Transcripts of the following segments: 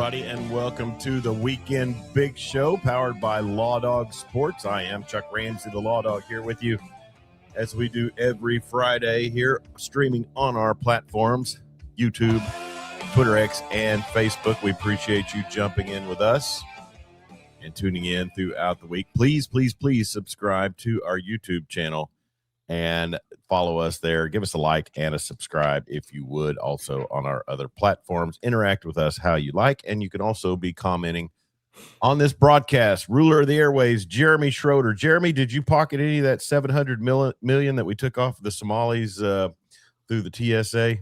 everybody, and welcome to the Weekend Big Show, powered by Law Dog Sports. I am Chuck Ramsey, the Law Dog, here with you as we do every Friday here, streaming on our platforms, YouTube, Twitter X, and Facebook. We appreciate you jumping in with us and tuning in throughout the week. Please, please, please subscribe to our YouTube channel and follow us there. Give us a like and a subscribe if you would. Also on our other platforms, interact with us how you like, and you can also be commenting on this broadcast. Ruler of the airways, Jeremy Schroeder. Jeremy, did you pocket any of that 700 million that we took off of the Somalis through the TSA?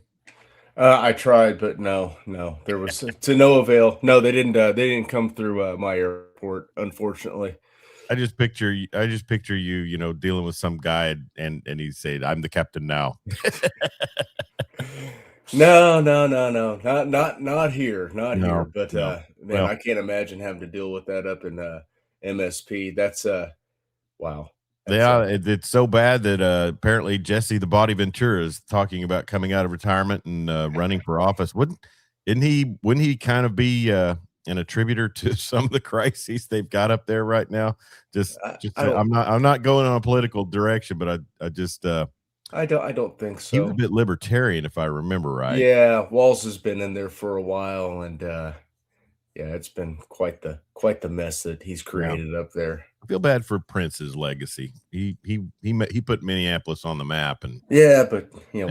I tried, but no, there was to no avail. No, they didn't come through my airport, unfortunately. I just picture you, dealing with some guy and he said, "I'm the captain now." No, not here. But man, I can't imagine having to deal with that up in MSP. That's wow. It's so bad that apparently Jesse the Body Ventura is talking about coming out of retirement and running for office. Wouldn't he kind of be an attributor to some of the crises they've got up there right now? I'm not going on a political direction, but I don't think so. He was a bit libertarian, if I remember right. Yeah, Walls has been in there for a while, and it's been quite the mess that he's created up there. I feel bad for Prince's legacy. He put Minneapolis on the map, and but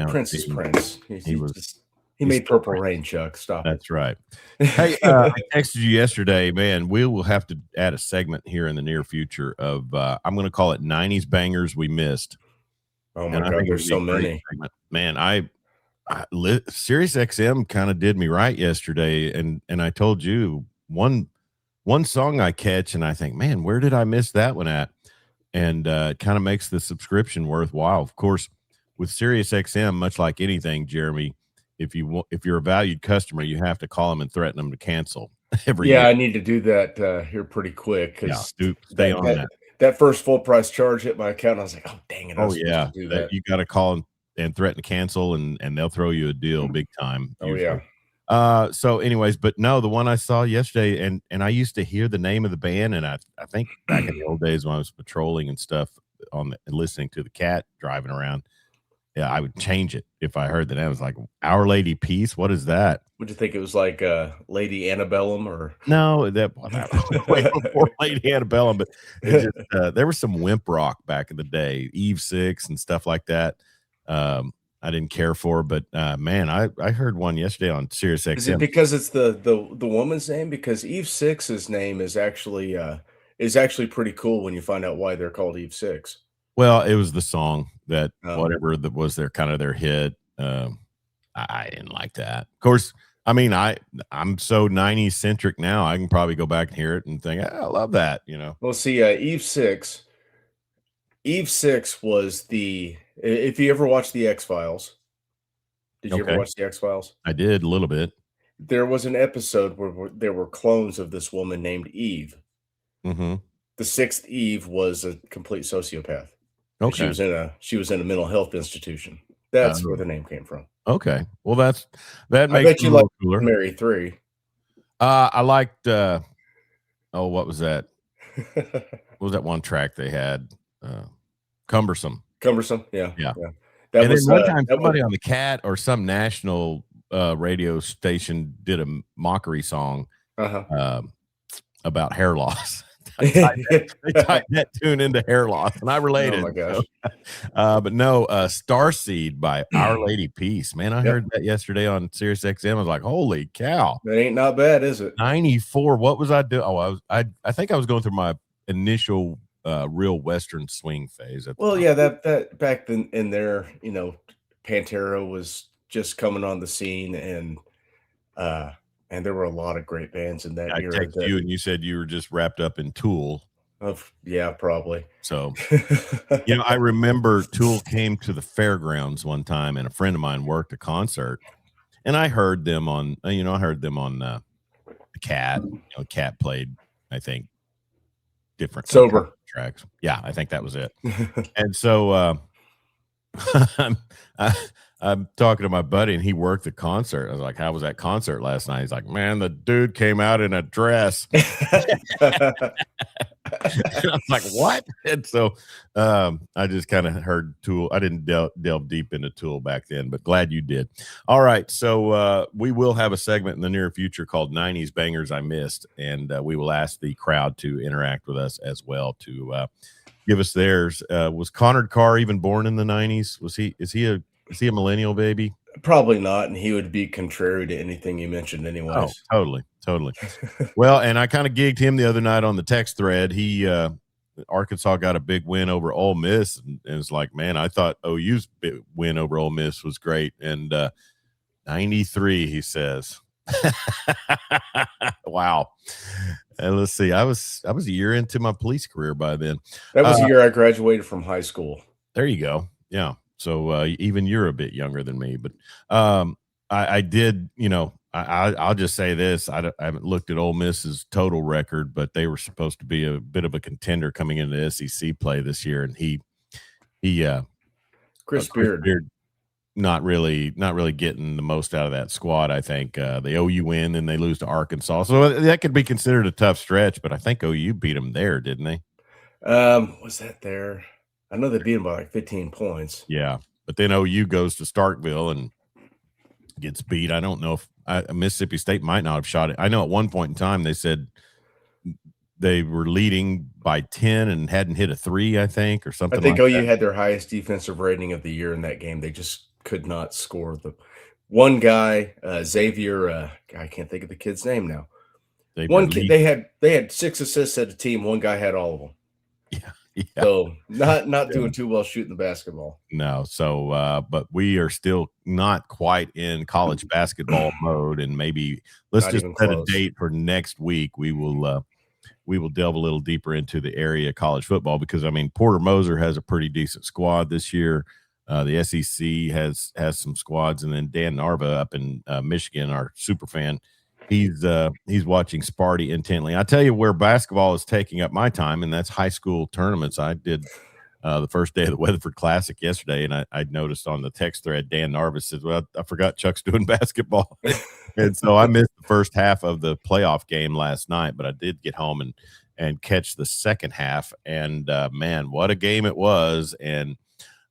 Prince is Prince. He made Purple Rain, Chuck. Stop. That's right. Hey, I texted you yesterday, man. We will have to add a segment here in the near future of I'm going to call it 90s bangers we missed. Oh my God, there's so many. Segment. Man, Sirius XM kind of did me right yesterday, and I told you one song I catch, and I think, man, where did I miss that one at? And it kind of makes the subscription worthwhile. Of course, with Sirius XM, much like anything, Jeremy, if you're a valued customer, you have to call them and threaten them to cancel every year. I need to do that here pretty quick because stay on that. That first full price charge hit my account. I was like, oh dang it! You got to call and threaten to cancel, and they'll throw you a deal big time. Usually. Oh yeah. So anyways, but no, the one I saw yesterday, and I used to hear the name of the band, and I think back in the old days when I was patrolling and stuff listening to the cat driving around. Yeah, I would change it if I heard that. I was like, Our Lady Peace. What is that? Would you think it was like Lady Antebellum or? No, that was way before Lady Antebellum, but it just, there was some wimp rock back in the day, Eve 6 and stuff like that. I didn't care for, but man, I heard one yesterday on Sirius XM. Is it because it's the woman's name? Because Eve 6's name is actually pretty cool when you find out why they're called Eve 6. Well, it was the song that whatever that was their kind of their hit. I didn't like that. Of course, I mean, I'm so 90s centric now. I can probably go back and hear it and think, I love that, Well, see, Eve 6 was if you ever watched the X-Files, did you ever watch the X-Files? I did a little bit. There was an episode where there were clones of this woman named Eve. Mm-hmm. The sixth Eve was a complete sociopath. Okay. She was in a mental health institution. That's where the name came from. Okay. Well, that makes I bet you like cooler. Mary 3. I liked what was that? What was that one track they had? Cumbersome. Yeah. That was one time somebody on the Cat or some national radio station did a mockery song about hair loss. They typed that tune into hair loss, and I related. Oh my gosh! But no, Starseed by Our Lady Peace. Man, I heard that yesterday on Sirius XM. I was like, holy cow! That ain't not bad, is it? 94. What was I doing? Oh, I think I was going through my initial real Western swing phase. Well, yeah, that back then in there, Pantera was just coming on the scene, and there were a lot of great bands in that era. I texted you and you said you were just wrapped up in Tool. Yeah, probably. So, I remember Tool came to the fairgrounds one time, and a friend of mine worked a concert, and I heard them on, the Cat. Cat played, I think, different sober tracks. Yeah, I think that was it. And so I'm talking to my buddy, and he worked the concert. I was like, "How was that concert last night?" He's like, "Man, the dude came out in a dress." And I'm like, "What?" And so, I just kind of heard Tool. I didn't delve deep into Tool back then, but glad you did. All right, so we will have a segment in the near future called '90s Bangers I Missed, and we will ask the crowd to interact with us as well to give us theirs. Was Connor Carr even born in the '90s? Is he a millennial baby? Probably not, and he would be contrary to anything you mentioned Oh, anyways. totally. Well, and I kind of gigged him the other night on the text thread. Arkansas got a big win over Ole Miss, and it's like, man, I thought OU's win over Ole Miss was great. And 93, he says. Wow. And let's see, I was a year into my police career by then. That was the year I graduated from high school. There you go. Yeah. So even you're a bit younger than me, but I did, I'll just say this. I haven't looked at Ole Miss's total record, but they were supposed to be a bit of a contender coming into SEC play this year. And Chris Beard, not really getting the most out of that squad. I think the OU win and they lose to Arkansas. So that could be considered a tough stretch, but I think OU beat them there, didn't they? Was that there? I know they beat him by like 15 points. Yeah. But then OU goes to Starkville and gets beat. I don't know if Mississippi State might not have shot it. I know at one point in time they said they were leading by 10 and hadn't hit a 3, I think, or something. I think like OU that. had their highest defensive rating of the year in that game. They just could not score. The one guy, Xavier, I can't think of the kid's name now. One kid, they had 6 assists at a team. One guy had all of them. Yeah. So not doing too well shooting the basketball. No. So, but we are still not quite in college basketball mode, and maybe let's just set a date for next week. We will delve a little deeper into the area of college football because I mean Porter Moser has a pretty decent squad this year. The SEC has some squads, and then Dan Narva up in Michigan, our super fan. He's watching Sparty intently. I tell you where basketball is taking up my time, and that's high school tournaments. I did the first day of the Weatherford Classic yesterday, and I noticed on the text thread, Dan Narvis says, "Well, I forgot Chuck's doing basketball," and so I missed the first half of the playoff game last night, but I did get home and catch the second half, and man, what a game it was! And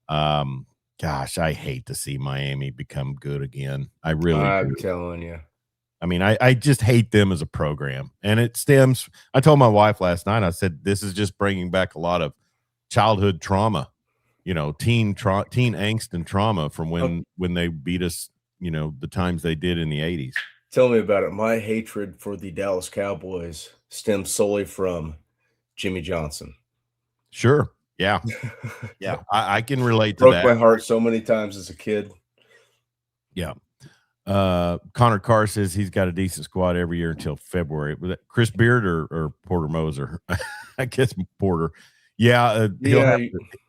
gosh, I hate to see Miami become good again. I really do. I'm telling you. I mean, I just hate them as a program, and it stems. I told my wife last night. I said this is just bringing back a lot of childhood trauma, teen angst and trauma from when they beat us, the times they did in the 80s. Tell me about it. My hatred for the Dallas Cowboys stems solely from Jimmy Johnson. Sure, yeah, yeah, I can relate to that. Broke my heart so many times as a kid. Yeah. Connor Carr says he's got a decent squad every year until February. Was that Chris Beard or Porter Moser? I guess Porter. Yeah, he'll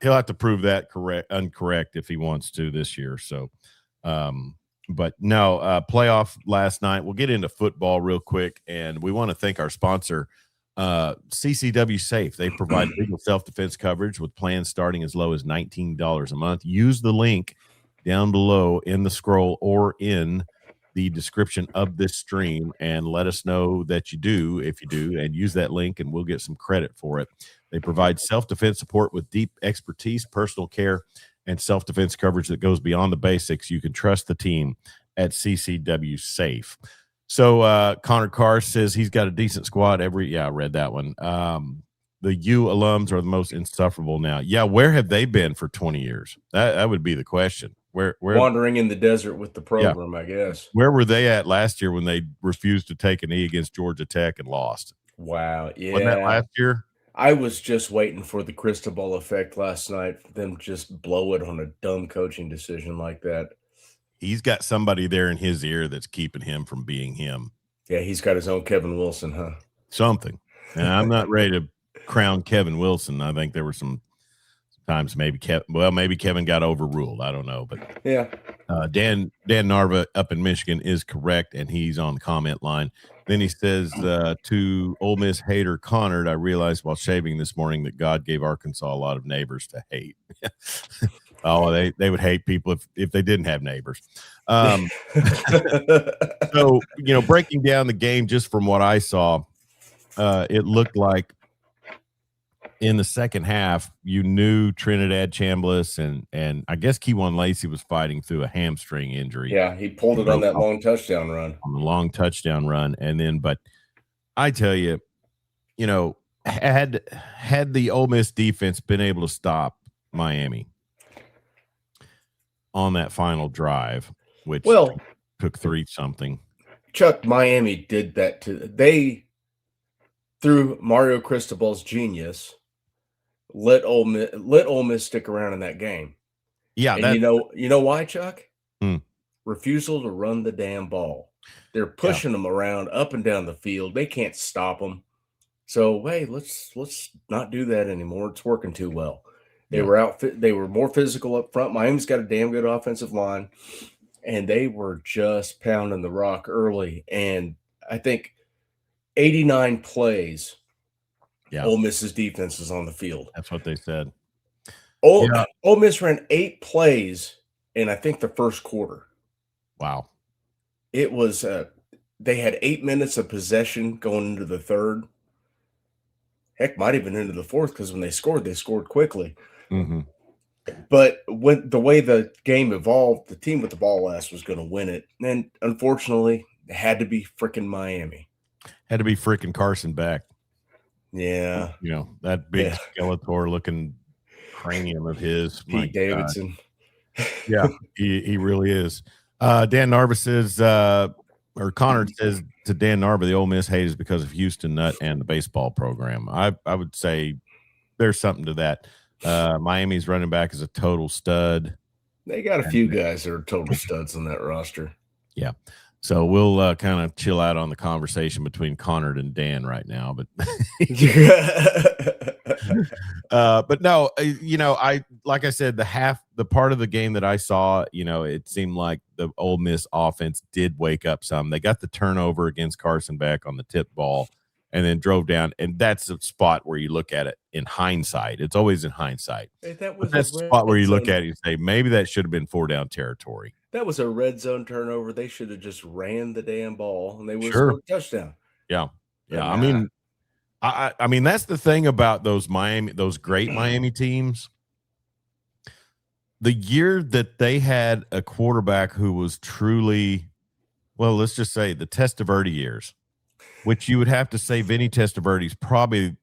have to prove that incorrect if he wants to this year. So, but no, playoff last night. We'll get into football real quick, and we want to thank our sponsor, CCW Safe. They provide legal self-defense coverage with plans starting as low as $19 a month. Use the link down below in the scroll or in the description of this stream and let us know that you do, if you do, and use that link and we'll get some credit for it. They provide self-defense support with deep expertise, personal care, and self-defense coverage that goes beyond the basics. You can trust the team at CCW Safe. So Connor Carr says he's got a decent squad I read that one. The U alums are the most insufferable now. Yeah, where have they been for 20 years? That would be the question. Where wandering in the desert with the program, I guess. Where were they at last year when they refused to take a knee against Georgia Tech and lost? Wow, yeah. Wasn't that last year? I was just waiting for the Cristobal effect last night, for them just blow it on a dumb coaching decision like that. He's got somebody there in his ear that's keeping him from being him. Yeah, he's got his own Kevin Wilson, huh? Something. And I'm not ready to crown Kevin Wilson. I think there were some times maybe Kevin got overruled. I don't know, but yeah. Dan Narva up in Michigan is correct, and he's on the comment line. Then he says to Ole Miss hater Connard, I realized while shaving this morning that God gave Arkansas a lot of neighbors to hate. Oh, they would hate people if they didn't have neighbors. So, breaking down the game just from what I saw, it looked like in the second half, you knew Trinidad Chambliss and I guess Keywan Lacey was fighting through a hamstring injury. Yeah, he pulled it on that long touchdown run. On the long touchdown run. And then, but I tell you, had the Ole Miss defense been able to stop Miami on that final drive, which took 3-something. Chuck, Miami did that they, through Mario Cristobal's genius, let Ole Miss stick around in that game. Yeah, and you know why, Chuck? Refusal to run the damn ball. They're pushing them around up and down the field. They can't stop them. So, hey, let's not do that anymore. It's working too well. They were more physical up front. Miami's got a damn good offensive line, and they were just pounding the rock early. And I think 89 plays, Ole Miss's defense is on the field. That's what they said. Ole Miss ran 8 plays in, I think, the first quarter. Wow. It was they had 8 minutes of possession going into the third. Heck, might have been into the fourth, because when they scored quickly. Mm-hmm. But when the way the game evolved, the team with the ball last was going to win it. And unfortunately, it had to be freaking Miami. Had to be freaking Carson Beck. Yeah. That big Skeletor-looking cranium of his. Pete Davidson. Yeah, he really is. Dan Narva says, or Connor says to Dan Narva, the Ole Miss hate is because of Houston Nutt and the baseball program. I would say there's something to that. Miami's running back is a total stud. They got a few guys that are total studs on that roster. Yeah. So we'll kind of chill out on the conversation between Connor and Dan right now, but but no, I like I said, the part of the game that I saw, it seemed like the Ole Miss offense did wake up some. They got the turnover against Carson Beck on the tip ball and then drove down, and that's a spot where you look at it in hindsight. It's always in hindsight. That's the spot where you look at it and say, maybe that should have been 4-down territory. That was a red zone turnover. They should have just ran the damn ball, and they would have scored a touchdown. Yeah. I mean, that's the thing about those great Miami teams. The year that they had a quarterback who was truly, well, let's just say the Testaverde years, which you would have to say Vinny Testaverde's probably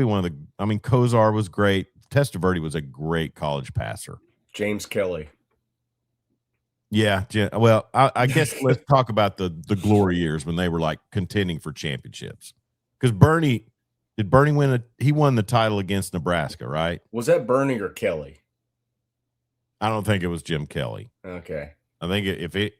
one of the. I mean, Kozar was great. Testaverde was a great college passer. James Kelly. Yeah, well, I guess let's talk about the glory years when they were like contending for championships. Because did Bernie win he won the title against Nebraska, right? Was that Bernie or Kelly? I don't think it was Jim Kelly. Okay. I think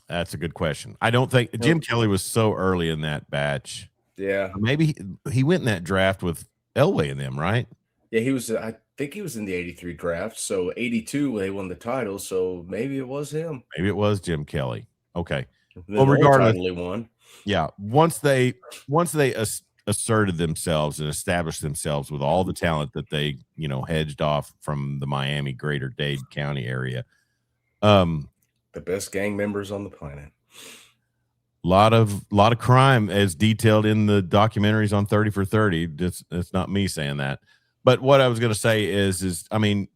that's a good question. I don't think Jim Kelly was so early in that batch. Yeah. Maybe he went in that draft with Elway and them, right? Yeah, he was. I think he was in the 83 draft. So 82, they won the title. So maybe it was him. Maybe it was Jim Kelly. Okay. Well, regardless, he won. Yeah. Once they asserted themselves and established themselves with all the talent that they, hedged off from the Miami greater Dade County area. The best gang members on the planet. Lot of crime as detailed in the documentaries on 30 for 30. It's not me saying that. But what I was going to say is I mean,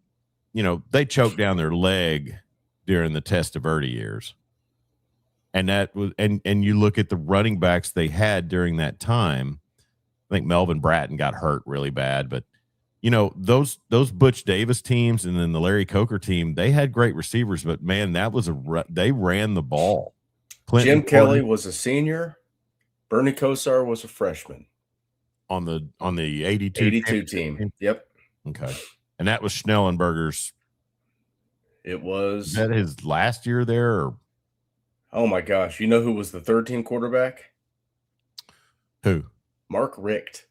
they choked down their leg during the Testaverde years. And that was and you look at the running backs they had during that time. I think Melvin Bratton got hurt really bad, but those Butch Davis teams and then the Larry Coker team, they had great receivers, but man, they ran the ball. Jim Kelly was a senior. Bernie Kosar was a freshman on the 82 team. Yep. Okay. And that was Schnellenberger's. It was. Is that his last year there? Or? Oh my gosh. You know who was the third team quarterback? Who? Mark Richt.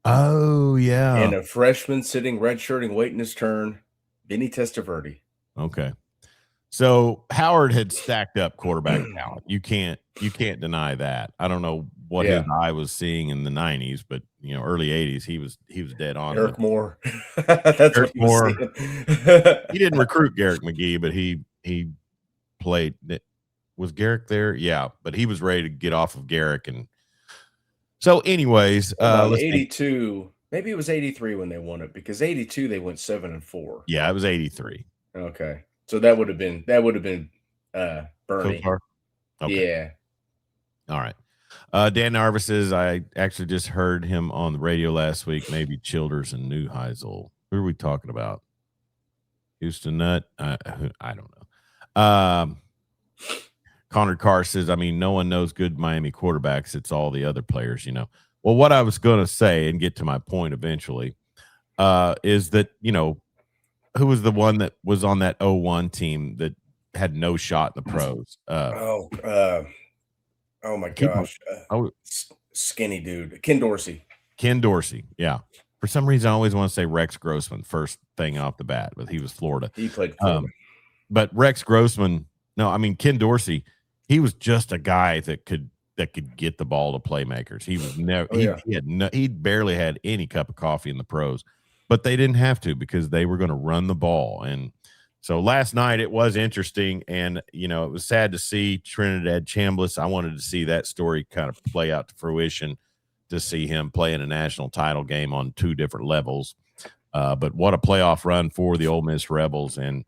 Oh, yeah. And a freshman sitting redshirting, waiting his turn, Vinny Testaverde. Okay. So Howard had stacked up quarterback talent. You can't deny that. I don't know what his eye was seeing in the 90s, but early 80s, he was dead on. Eric Moore. That's Eric what he Moore. Was he didn't recruit Garrick McGee, but he played. Was Garrick there? Yeah, but he was ready to get off of Garrick. And so anyways, 82, maybe it was 83 when they won it, because 82 they went 7-4. Yeah, it was 83. Okay. So that would have been Bernie. Okay. Yeah. All right. Dan Narvis says, I actually just heard him on the radio last week. Maybe Childers and Neuheisel. Who are we talking about? Houston Nutt? I don't know. Connor Carr says, I mean, no one knows good Miami quarterbacks. It's all the other players, Well, what I was going to say and get to my point eventually is that, who was the one that was on that 01 team that had no shot in the pros? Oh my gosh. Skinny dude. Ken Dorsey. Yeah. For some reason, I always want to say Rex Grossman first thing off the bat, but he was Florida. He played Florida. But Rex Grossman, Ken Dorsey, he was just a guy that could get the ball to playmakers. He was never he barely had any cup of coffee in the pros, but they didn't have to because they were going to run the ball. And so last night it was interesting, and it was sad to see Trinidad Chambliss. I wanted to see that story kind of play out to fruition, to see him play in a national title game on two different levels. But what a playoff run for the Ole Miss Rebels. And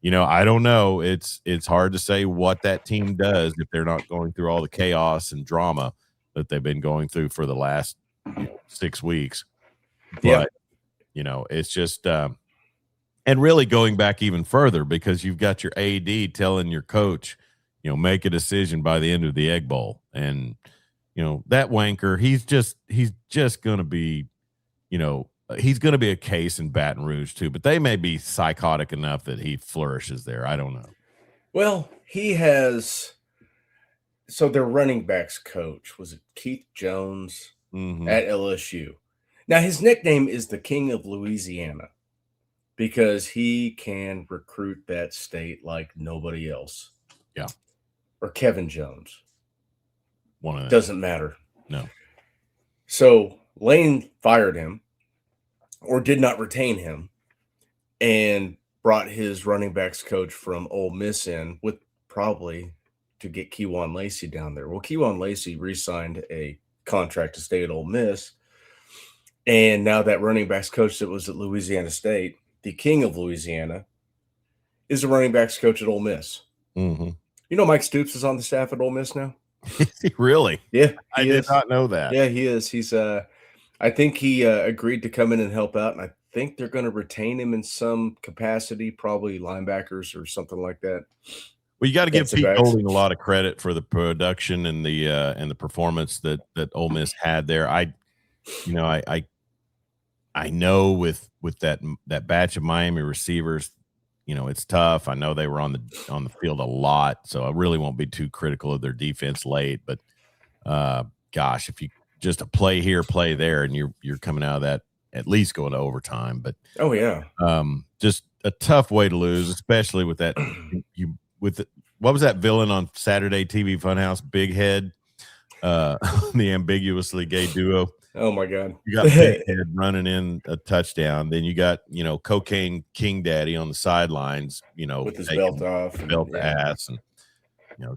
I don't know. It's hard to say what that team does if they're not going through all the chaos and drama that they've been going through for the last 6 weeks. But it's just and really going back even further, because you've got your AD telling your coach, make a decision by the end of the Egg Bowl. And that wanker, he's just going to be, he's going to be a case in Baton Rouge too, but they may be psychotic enough that he flourishes there. I don't know. Well, he has. So their running backs coach, was it Keith Jones at LSU? Now his nickname is the King of Louisiana because he can recruit that state like nobody else. Yeah. Or Kevin Jones. One of them. Doesn't matter. No. So Lane fired him, or did not retain him, and brought his running backs coach from Ole Miss in, with probably to get Kewan Lacey down there. Well, Kewan Lacey re-signed a contract to stay at Ole Miss, and now that running backs coach that was at Louisiana State, the King of Louisiana, is the running backs coach at Ole Miss. Mike Stoops is on the staff at Ole Miss now? Is he really? Yeah, I did not know that. Yeah, he is. He's I think he agreed to come in and help out, and I think they're going to retain him in some capacity, probably linebackers or something like that. Well, you got to give Pete Golding a lot of credit for the production and the performance that Ole Miss had there. I know with that batch of Miami receivers, it's tough. I know they were on the field a lot, so I really won't be too critical of their defense late. But gosh, if you just a play here, play there, and you're coming out of that at least going to overtime. But just a tough way to lose, especially with that. What was that villain on Saturday TV Funhouse? Big Head, the ambiguously gay duo. Oh my God! You got Big Head running in a touchdown. Then you got Cocaine King Daddy on the sidelines. With his belt off, ass, and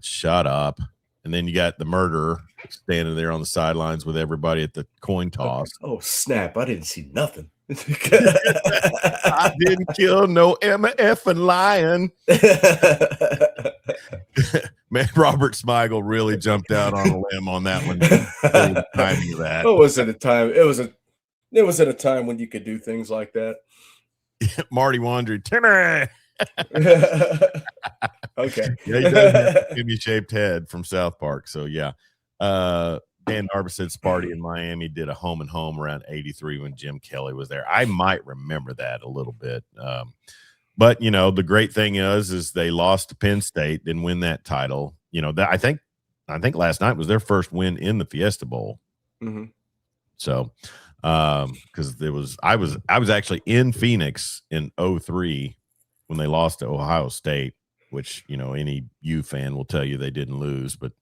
shut up. And then you got the murderer standing there on the sidelines with everybody at the coin toss. Oh snap! I didn't see nothing. I didn't kill no Emma effing lion. Man, Robert Smigel really jumped out on a limb on that one. The timing of that. What was it? It was at a time when you could do things like that. Marty Wandry, Timmy. Okay. Yeah, he does have a Timmy-shaped head from South Park. So yeah. Dan Narvis said Sparty in Miami did a home and home around 83 when Jim Kelly was there. I might remember that a little bit. But the great thing is they lost to Penn State, didn't win that title. I think last night was their first win in the Fiesta Bowl. So, because I was actually in Phoenix in 03 when they lost to Ohio State which, any U fan will tell you they didn't lose. But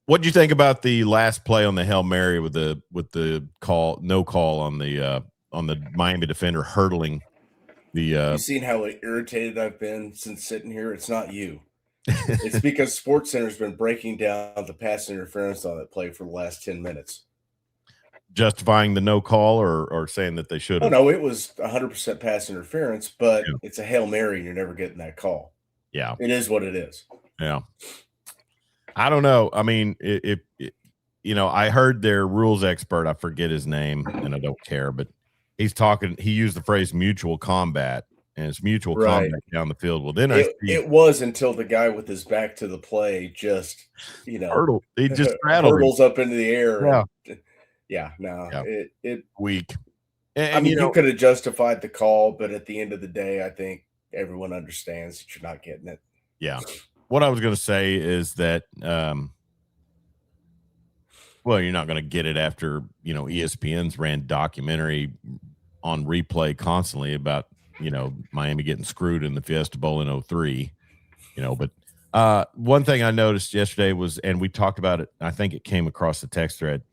what do you think about the last play on the Hail Mary with the no call on the Miami defender hurdling the You've seen how irritated I've been since sitting here? It's not you. It's because SportsCenter's been breaking down the pass interference on that play for the last 10 minutes. Justifying the no call or saying that they should have? Oh, no, it was 100% pass interference, but it's a Hail Mary and you're never getting that call. Yeah. It is what it is. Yeah. I don't know. I mean, I heard their rules expert, I forget his name and I don't care, but he used the phrase mutual combat. And it's mutual combat down the field. Well, then it was until the guy with his back to the play just, hurdle. He just hurdles up into the air. Yeah. It weak. And you could have justified the call, but at the end of the day, I think everyone understands that you're not getting it. Yeah. What I was going to say is that, you're not going to get it after, ESPN's ran documentary on replay constantly about, Miami getting screwed in the Fiesta Bowl in 2003, but one thing I noticed yesterday was, and we talked about it, I think it came across the text thread.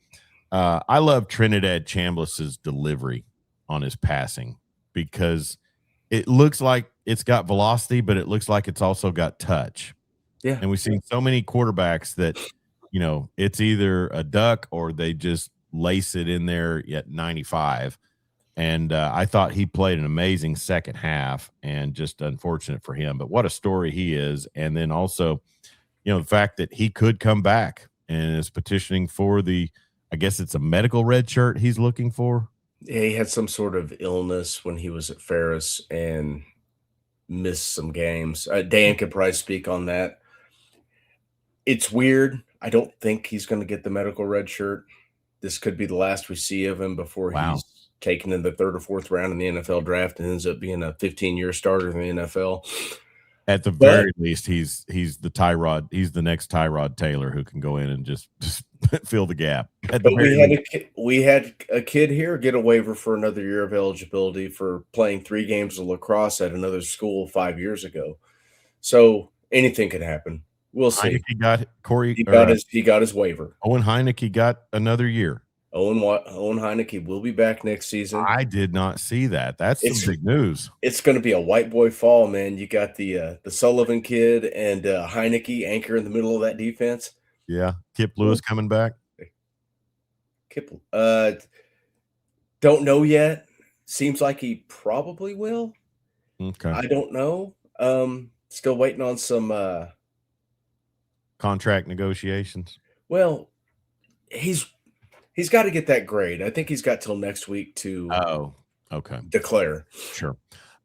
I love Trinidad Chambliss's delivery on his passing because it looks like it's got velocity, but it looks like it's also got touch. Yeah. And we've seen so many quarterbacks that, it's either a duck or they just lace it in there at 95. And I thought he played an amazing second half and just unfortunate for him. But what a story he is. And then also, the fact that he could come back and is petitioning for I guess it's a medical red shirt he's looking for. Yeah, he had some sort of illness when he was at Ferris and missed some games. Dan could probably speak on that. It's weird. I don't think he's going to get the medical red shirt. This could be the last we see of him before he's taken in the third or fourth round in the NFL draft and ends up being a 15-year starter in the NFL. At the very least, he's the Tyrod. He's the next Tyrod Taylor who can go in and just fill the gap. We had a kid here get a waiver for another year of eligibility for playing 3 games of lacrosse at another school 5 years ago. So anything could happen. We'll see. He got his waiver. Owen Heineke got another year. Owen Heineke will be back next season. I did not see that. That's some big news. It's going to be a white boy fall, man. You got the Sullivan kid and Heineke anchor in the middle of that defense. Yeah, Kip Lewis coming back. Kip, don't know yet. Seems like he probably will. Okay, I don't know. Still waiting on some contract negotiations. Well, He's got to get that grade. I think he's got till next week to declare. Sure.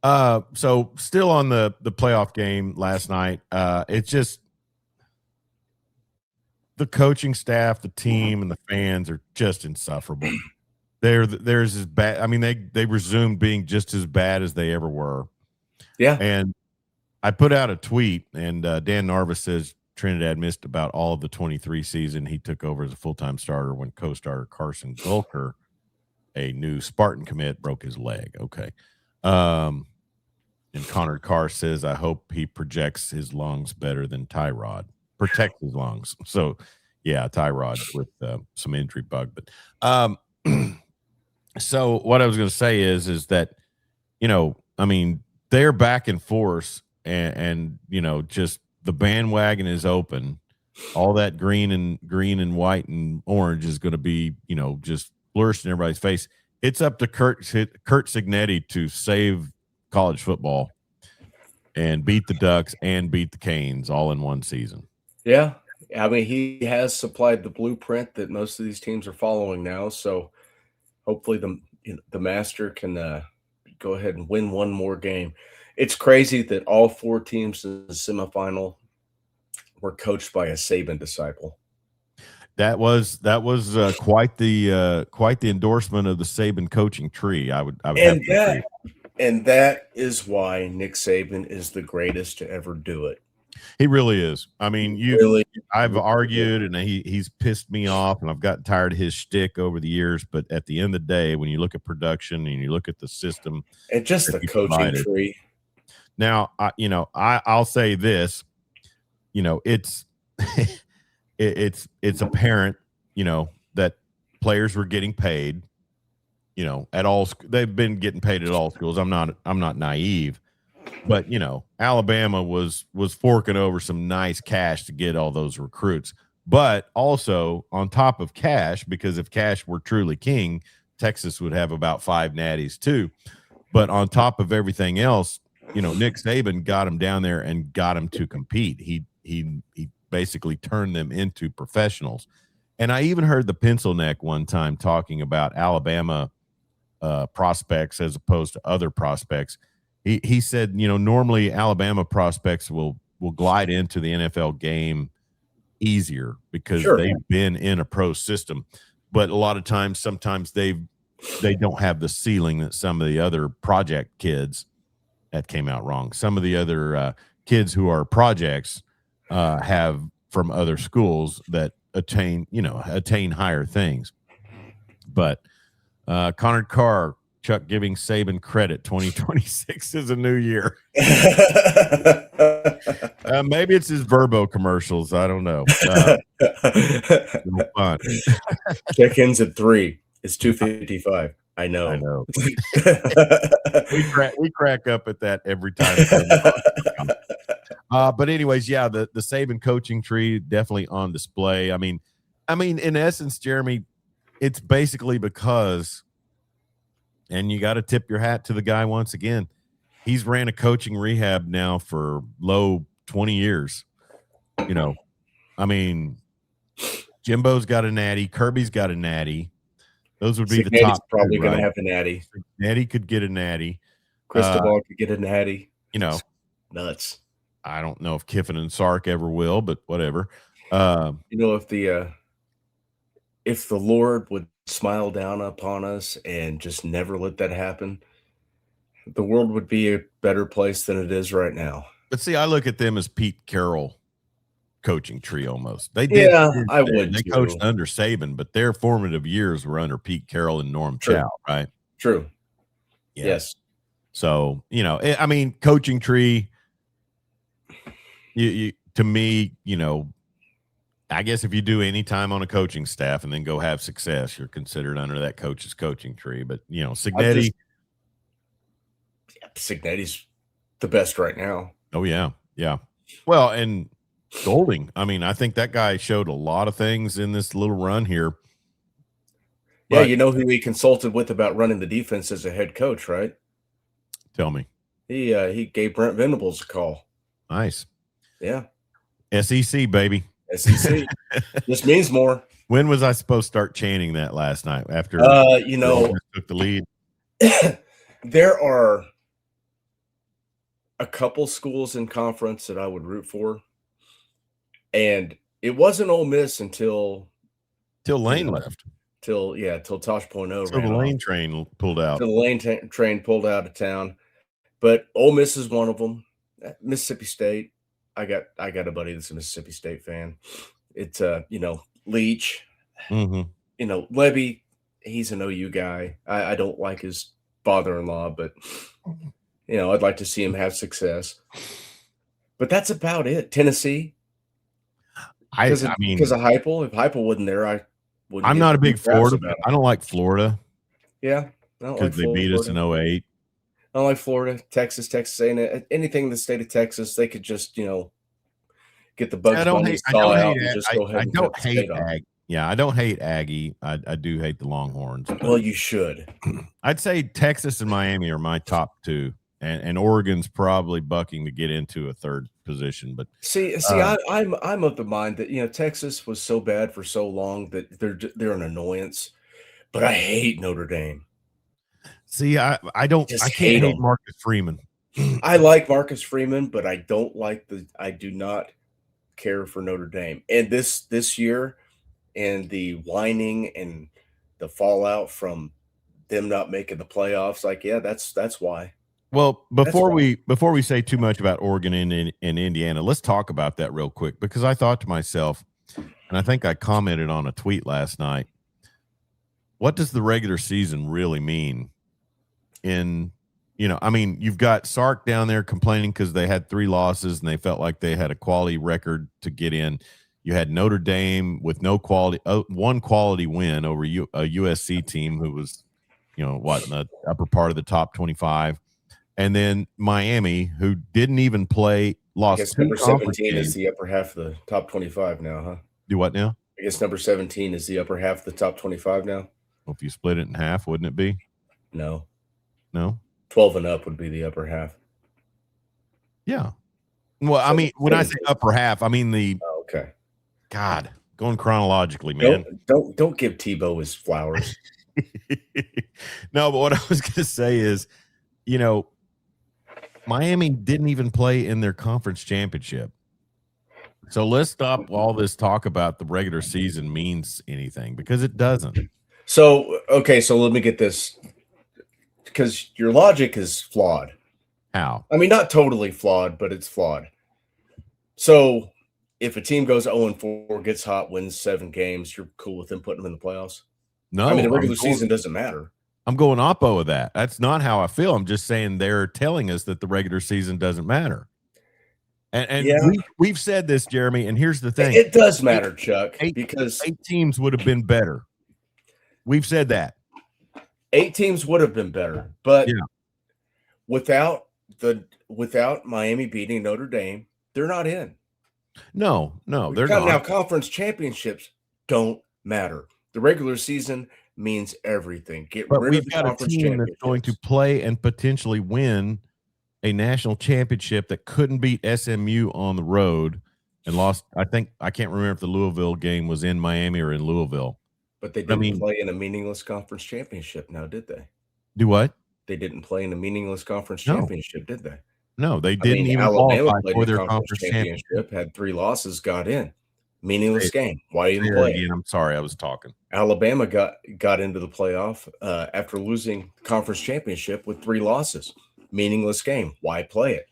So still on the playoff game last night, it's just the coaching staff, the team, and the fans are just insufferable. There's as bad. I mean, they resumed being just as bad as they ever were. Yeah. And I put out a tweet, and Dan Narvis says Trinidad missed about all of the 23 season. He took over as a full-time starter when co-starter Carson Gulker, a new Spartan commit, broke his leg. Okay. And Connor Carr says, I hope he projects his lungs better than Tyrod. Protect his lungs. So, yeah, Tyrod with some injury bug. But so what I was going to say is that, I mean, they're back in force and just the bandwagon is open. All that green and white and orange is going to be, just flourished in everybody's face. It's up to Kurt Signetti to save college football and beat the Ducks and beat the Canes all in one season. Yeah. I mean, he has supplied the blueprint that most of these teams are following now. So hopefully the master can go ahead and win one more game. It's crazy that all 4 teams in the semifinal were coached by a Saban disciple. That was quite the endorsement of the Saban coaching tree. I would have to agree. And that is why Nick Saban is the greatest to ever do it. He really is. I mean, I've argued and he's pissed me off, and I've gotten tired of his shtick over the years. But at the end of the day, when you look at production and you look at the system and just the coaching tree, Now, I'll say this, it's it's apparent, that players were getting paid, at all. They've been getting paid at all schools. I'm not naive, but Alabama was forking over some nice cash to get all those recruits. But also on top of cash, because if cash were truly king, Texas would have about 5 natties too. But on top of everything else, Nick Saban got them down there and got them to compete. He basically turned them into professionals. And I even heard the pencil neck one time talking about Alabama prospects as opposed to other prospects. He said, normally Alabama prospects will glide into the NFL game easier because they've been in a pro system. But a lot of times, sometimes they don't have the ceiling that some of the other project kids that came out wrong. Some of the other kids who are projects have from other schools that attain higher things. But Connor Carr, Chuck giving Saban credit, 2026 is a new year. Maybe it's his Verbo commercials. I don't know. Fun. Check-ins at 3. It's 2:55. I know. we crack up at that every time. But anyways, yeah, the Saban coaching tree definitely on display. I mean, in essence, Jeremy, it's basically because, and you got to tip your hat to the guy once again. He's ran a coaching rehab now for low 20 years. Jimbo's got a natty. Kirby's got a natty. Those would be the top. Probably going to have a natty. Natty could get a natty. Cristobal could get a natty. It's nuts. I don't know if Kiffin and Sark ever will, but whatever. If the Lord would smile down upon us and just never let that happen, the world would be a better place than it is right now. But see, I look at them as Pete Carroll coaching tree almost. They did. Yeah, I would. They coached under Saban, but their formative years were under Pete Carroll and Norm Chow, right? True. Yeah. Yes. So, coaching tree, to me, I guess if you do any time on a coaching staff and then go have success, you're considered under that coach's coaching tree. But, Signetti's the best right now. Oh, yeah. Yeah. Well, and Golding, I think that guy showed a lot of things in this little run here. Yeah, you know who he consulted with about running the defense as a head coach, right? Tell me. He gave Brent Venables a call. Nice. Yeah. SEC, baby. SEC. This means more. When was I supposed to start chanting that last night after took the lead? There are a couple schools in conference that I would root for. And it wasn't Ole Miss until Lane left. Till Tosh Point So the Lane train pulled out. The Lane train pulled out of town. But Ole Miss is one of them. Mississippi State. I got a buddy that's a Mississippi State fan. It's Leach. Mm-hmm. Levy, he's an OU guy. I don't like his father-in-law, but I'd like to see him have success. But that's about it. Tennessee. Because of Heupel. If Heupel wasn't there, I'm not a big Florida. I don't like Florida. Yeah, because they beat us in 2008. I don't like Florida, Texas A&M, anything in the state of Texas. They could just get the Bugs Bunny saw out and just go ahead. I don't hate Aggie. Yeah, I don't hate Aggie. I do hate the Longhorns. Well, you should. I'd say Texas and Miami are my top two, and Oregon's probably bucking to get into a third position. But I'm of the mind that Texas was so bad for so long that they're an annoyance. But I hate Notre Dame. See, I can't hate Marcus Freeman. I like Marcus Freeman, but I do not care for Notre Dame. And this year, and the whining and the fallout from them not making the playoffs, that's why. Well, before we say too much about Oregon and Indiana, let's talk about that real quick, because I thought to myself, and I think I commented on a tweet last night, what does the regular season really mean in I mean, you've got Sark down there complaining because they had 3 losses and they felt like they had a quality record to get in. You had Notre Dame with no quality, one quality win over a USC team who was, in the upper part of the top 25. And then Miami, who didn't even play, lost I guess 2 number conference 17 games. is the upper half of the top 25 now, huh? Do what now? I guess number 17 is the upper half of the top 25 now. Well, if you split it in half, wouldn't it be? No. 12 and up would be the upper half. Yeah. Well, I mean, when I say upper half, I mean okay. God, going chronologically, man. Don't give Tebow his flowers. No, but what I was going to say is, Miami didn't even play in their conference championship. So let's stop all this talk about the regular season means anything, because it doesn't. So let me get this, because your logic is flawed. How? I mean, not totally flawed, but it's flawed. So if a team goes 0-4, gets hot, wins 7 games, you're cool with them putting them in the playoffs? No. I mean, the regular season doesn't matter. I'm going oppo of that. That's not how I feel. I'm just saying they're telling us that the regular season doesn't matter. And yeah. we've said this, Jeremy, and here's the thing. It does matter, Chuck, because 8 teams would have been better. We've said that. 8 teams would have been better, but without Miami beating Notre Dame, they're not in. No, they're not. Now, conference championships don't matter. The regular season means everything. We've got a team that's going to play and potentially win a national championship that couldn't beat SMU on the road and lost. I can't remember if the Louisville game was in Miami or in Louisville. But they didn't play in a meaningless conference championship now, did they? Do what? They didn't play in a meaningless conference championship, did they? No, they didn't even Alabama qualify for their conference championship. Had 3 losses, got in. Meaningless game. Why didn't play it? I'm sorry, I was talking. Alabama got into the playoff after losing the conference championship with 3 losses. Meaningless game. Why play it?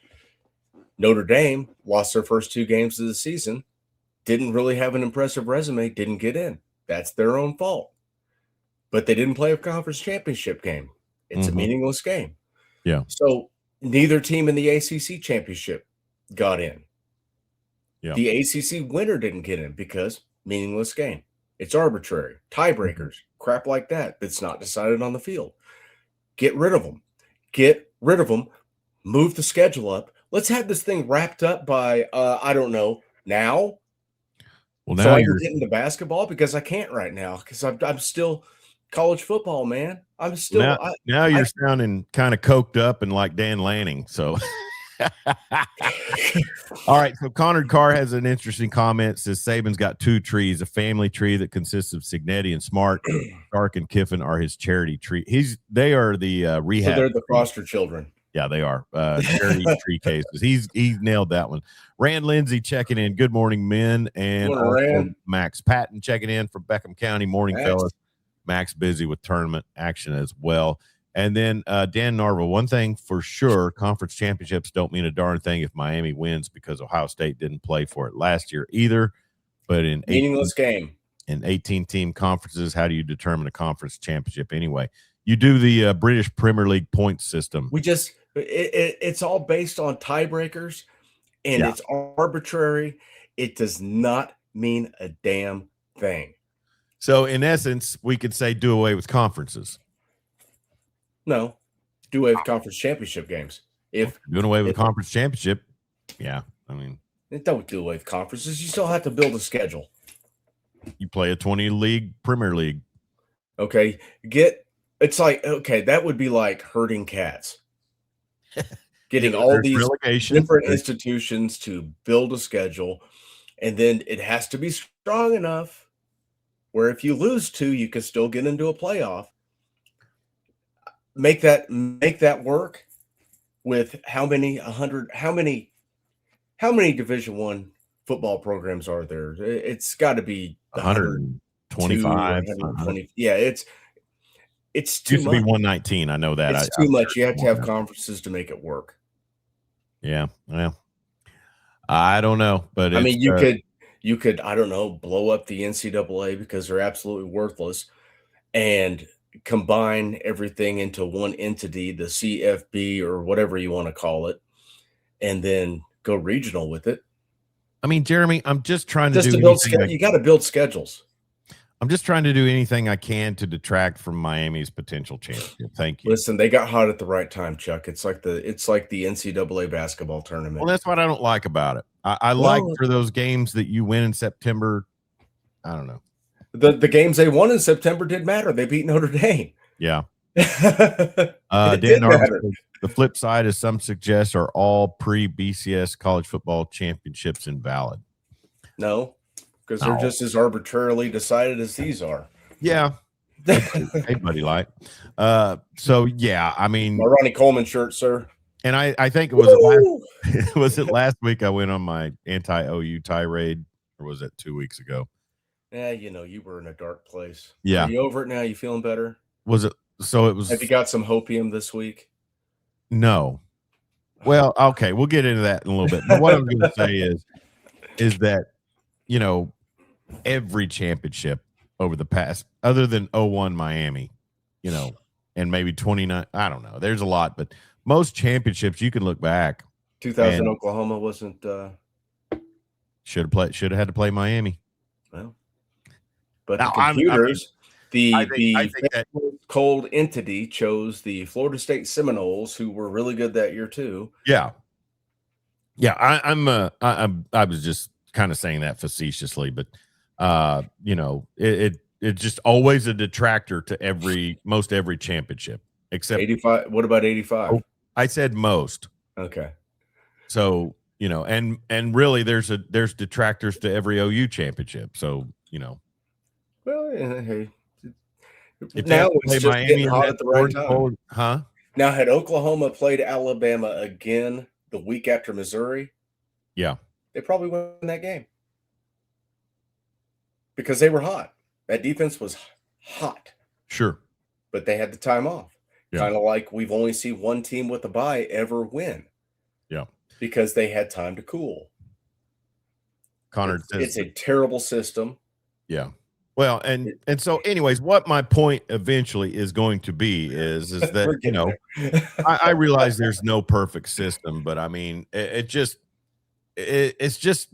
Notre Dame lost their first 2 games of the season. Didn't really have an impressive resume. Didn't get in. That's their own fault. But they didn't play a conference championship game. It's a meaningless game. Yeah. So neither team in the ACC championship got in. Yeah. The ACC winner didn't get in because meaningless game. It's arbitrary. Tiebreakers, crap like that. That's not decided on the field. Get rid of them. Move the schedule up. Let's have this thing wrapped up by, I don't know, now. Well, now so I can get into basketball, because I can't right now, because I'm still college football, man. I'm still now you're sounding kind of coked up and like Dan Lanning. So all right. So Connor Carr has an interesting comment. Says Saban's got 2 trees, a family tree that consists of Signetti and Smart. Stark and Kiffin are his charity tree. They are the rehab. So they're the foster children. Yeah, they are charity tree cases. He's nailed that one. Rand Lindsay checking in. Good morning, men. And also Max Patton checking in from Beckham County. Morning, fellas. Max busy with tournament action as well. And then Dan Narva, one thing for sure, conference championships don't mean a darn thing if Miami wins, because Ohio State didn't play for it last year either. But in meaningless game. In 18-team conferences, how do you determine a conference championship anyway? You do the British Premier League point system. It's all based on tiebreakers, and it's arbitrary. It does not mean a damn thing. So in essence, we could say do away with conferences. No, do away with conference championship games. If doing away with conference championship, I mean, don't do away with conferences. You still have to build a schedule. You play a 20-league Premier League. Okay, that would be like herding cats. Getting all these different institutions to build a schedule, and then it has to be strong enough where if you lose 2, you can still get into a playoff. Make that work with how many Division I football programs are there? It's got to be 125, 120. Yeah, it's too much. Used to be 119. I know that. It's too much. You have to have conferences to make it work. Yeah, well, I don't know, but I mean, you could I don't know, blow up the NCAA because they're absolutely worthless, and combine everything into one entity, the CFB or whatever you want to call it, and then go regional with it. I mean, Jeremy, I'm just trying to do build you got to build schedules. I'm just trying to do anything I can to detract from Miami's potential championship. Thank you. Listen, they got hot at the right time, Chuck. It's like the NCAA basketball tournament. Well, that's what I don't like about it. I like for those games that you win in September. I don't know. The games they won in September did matter. They beat Notre Dame. Yeah. Dan Darby, the flip side, as some suggest, are all pre-BCS college football championships invalid. No, because they're just as arbitrarily decided as these are. Yeah. Hey, buddy, light. So yeah, I mean, my Ronnie Coleman shirt, sir. And I think it was last week I went on my anti-OU tirade, or was it 2 weeks ago? Yeah, you were in a dark place. Yeah. Are you over it now? You feeling better? Was it? So it was. Have you got some hopium this week? No. Well, okay, we'll get into that in a little bit. But what I'm going to say is that, every championship over the past, other than 01 Miami, and maybe 29, I don't know. There's a lot, but most championships you can look back. 2000 Oklahoma wasn't. Should have had to play Miami. Well, but now, the computers, I think that cold entity chose the Florida State Seminoles, who were really good that year too. Yeah, yeah. I was just kind of saying that facetiously, but it's just always a detractor to most every championship except 85. What about 85? Oh, I said most. Okay. So, and really there's detractors to every OU championship. So, well, hey, now it's just Miami hot at the right time. Huh? Now, had Oklahoma played Alabama again the week after Missouri, yeah, they probably won that game because they were hot. That defense was hot. Sure. But they had the time off. Yeah. Kind of like we've only seen one team with a bye ever win. Yeah. Because they had time to cool. Connor says it's a terrible system. Yeah. Well, and so anyways, what my point eventually is going to be is that, I realize there's no perfect system, but I mean, it's just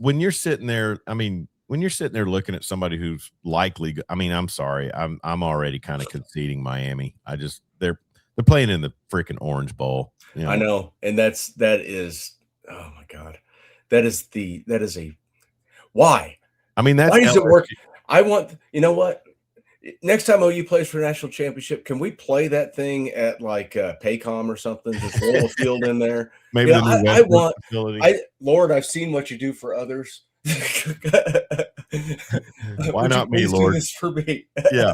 when you're sitting there, when you're sitting there looking at somebody who's likely, I'm sorry, I'm already kind of conceding Miami. They're playing in the freaking Orange Bowl. I know. And that is, oh my God, that is a, why? Why does it work? I want, what? Next time OU plays for a national championship, can we play that thing at like Paycom or something? Just roll a field in there. Maybe Lord, I've seen what you do for others. Why not me, Lord? Do this for me. Yeah.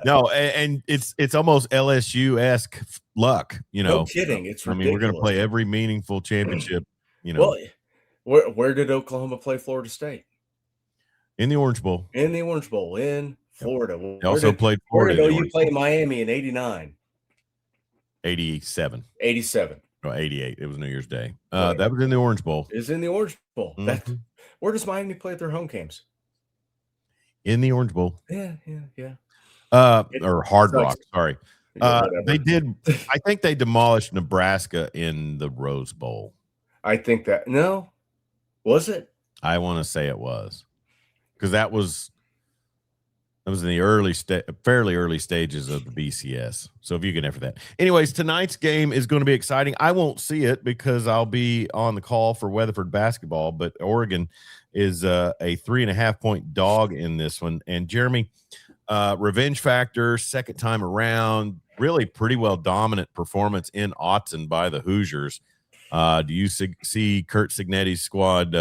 No, and it's almost LSU-esque luck, No kidding. It's ridiculous. We're going to play every meaningful championship, Well, where did Oklahoma play Florida State? In the Orange Bowl. In the Orange Bowl in Florida. They also played Florida. Where did you play Miami in 89? 87. 87. Oh, 88. It was New Year's Day. That was in the Orange Bowl. It's in the Orange Bowl. Mm-hmm. Where does Miami play at their home games? In the Orange Bowl. Yeah. Or Hard Rock. Sorry. They did. I think they demolished Nebraska in the Rose Bowl. I think that. No. Was it? I want to say it was. Because that was in the fairly early stages of the BCS. So if you can after that. Anyways, tonight's game is going to be exciting. I won't see it because I'll be on the call for Weatherford basketball, but Oregon is a 3.5-point dog in this one. And Jeremy, revenge factor, second time around, really pretty well dominant performance in Autzen by the Hoosiers. Do you see Kurt Signetti's squad,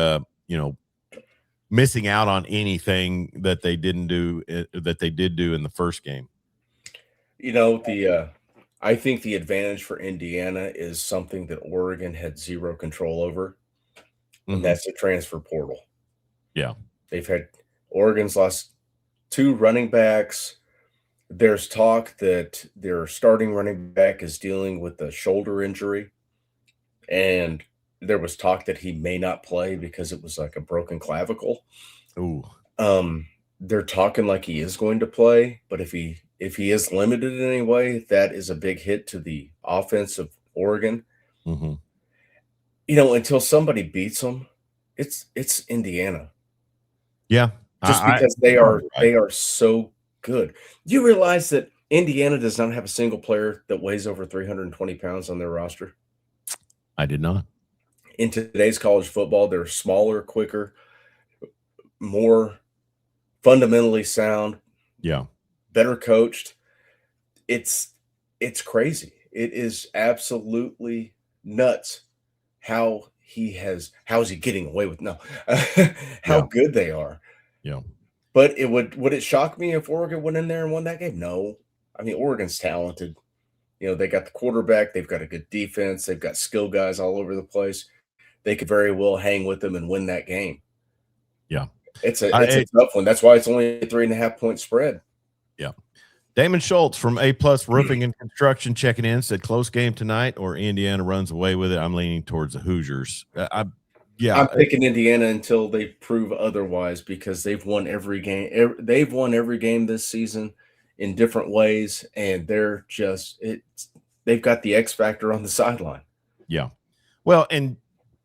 missing out on anything that they did do in the first game? I think the advantage for Indiana is something that Oregon had zero control over, and that's the transfer portal. Yeah. Oregon's lost 2 running backs. There's talk that their starting running back is dealing with a shoulder injury, and there was talk that he may not play because it was like a broken clavicle. Ooh. They're talking like he is going to play, but if he if he is limited in any way, that is a big hit to the offense of Oregon. Mm-hmm. Until somebody beats them, it's Indiana. Yeah. Just because they are so good. Do you realize that Indiana does not have a single player that weighs over 320 pounds on their roster? I did not. In today's college football, they're smaller, quicker, more fundamentally sound. Yeah. Better coached. It's crazy. It is absolutely nuts how is he getting away with how good they are. Yeah. But would it shock me if Oregon went in there and won that game? No. I mean, Oregon's talented. They got the quarterback, they've got a good defense, they've got skill guys all over the place. They could very well hang with them and win that game. Yeah. It's a tough one. That's why it's only a 3.5-point spread. Yeah. Damon Schultz from A+ Roofing and Construction checking in, said close game tonight or Indiana runs away with it. I'm leaning towards the Hoosiers. I'm picking Indiana until they prove otherwise, because they've won every game. They've won every game this season in different ways, and they're they've got the X factor on the sideline. Yeah. Well, and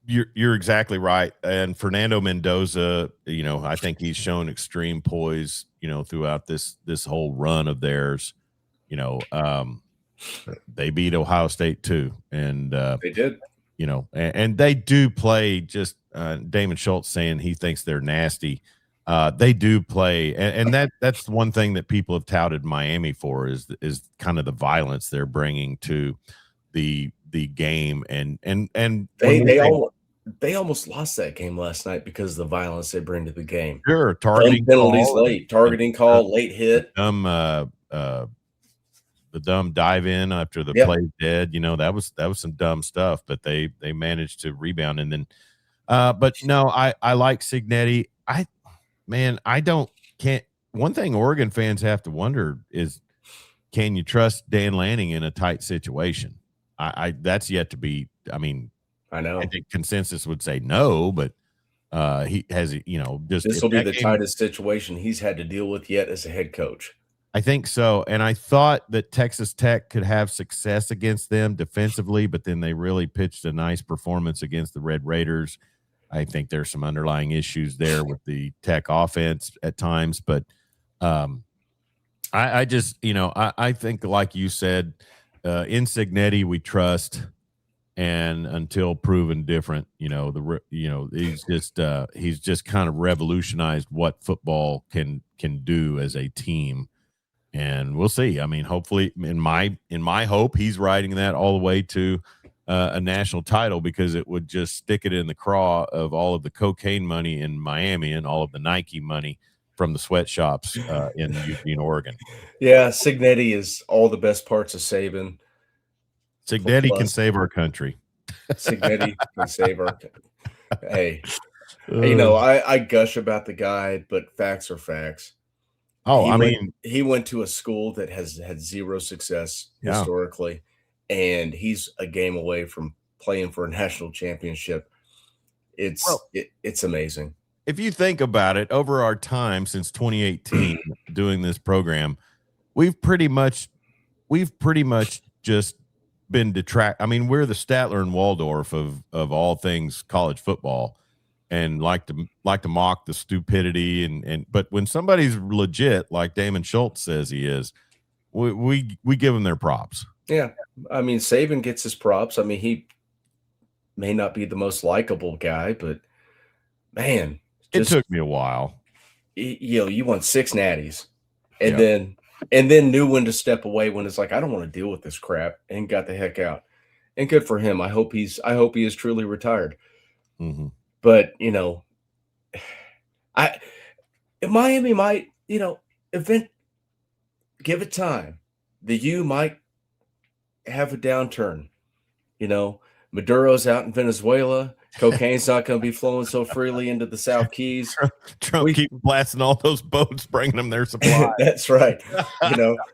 you're exactly right. And Fernando Mendoza, I think he's shown extreme poise, throughout this whole run of theirs. They beat Ohio State too, and they did. And they do play. Just Damon Schultz saying he thinks they're nasty. They do play, and that's one thing that people have touted Miami for is kind of the violence they're bringing to the game, and they almost lost that game last night because of the violence they bring to the game. Sure, targeting penalties late, targeting call, late hit. The dumb dive in after the play's dead. That was some dumb stuff, but they managed to rebound. And then, but no, I like Cignetti. One thing Oregon fans have to wonder is, can you trust Dan Lanning in a tight situation? That's yet to be. I mean, I know. I think consensus would say no, but he has, just this will be the tightest situation he's had to deal with yet as a head coach. I think so. And I thought that Texas Tech could have success against them defensively, but then they really pitched a nice performance against the Red Raiders. I think there's some underlying issues there with the Tech offense at times, but I just, I think, like you said, in Cignetti we trust. And until proven different, he's just kind of revolutionized what football can do as a team, and we'll see. I mean, hopefully, in my hope, he's riding that all the way to a national title, because it would just stick it in the craw of all of the cocaine money in Miami and all of the Nike money from the sweatshops in Eugene, Oregon. Yeah, Cignetti is all the best parts of Saban. Cignetti can save our country. Cignetti can save our country. Hey, I gush about the guy, but facts are facts. Oh, he went to a school that has had zero success historically, and he's a game away from playing for a national championship. It's amazing. If you think about it, over our time since 2018 doing this program, we've pretty much just been we're the Statler and Waldorf of all things college football, and like to mock the stupidity but when somebody's legit, like Damon Schultz says he is, we give them their props. Yeah, I mean, Saban gets his props. I mean, he may not be the most likable guy, but man, it took me a while. You won 6 natties, and then knew when to step away when it's like, I don't want to deal with this crap, and got the heck out. And good for him. I hope he is truly retired. Mm-hmm. But Miami might, give it time. The U might have a downturn. Maduro's out in Venezuela. Cocaine's not going to be flowing so freely into the South Keys. Trump keep blasting all those boats, bringing them their supply. That's right.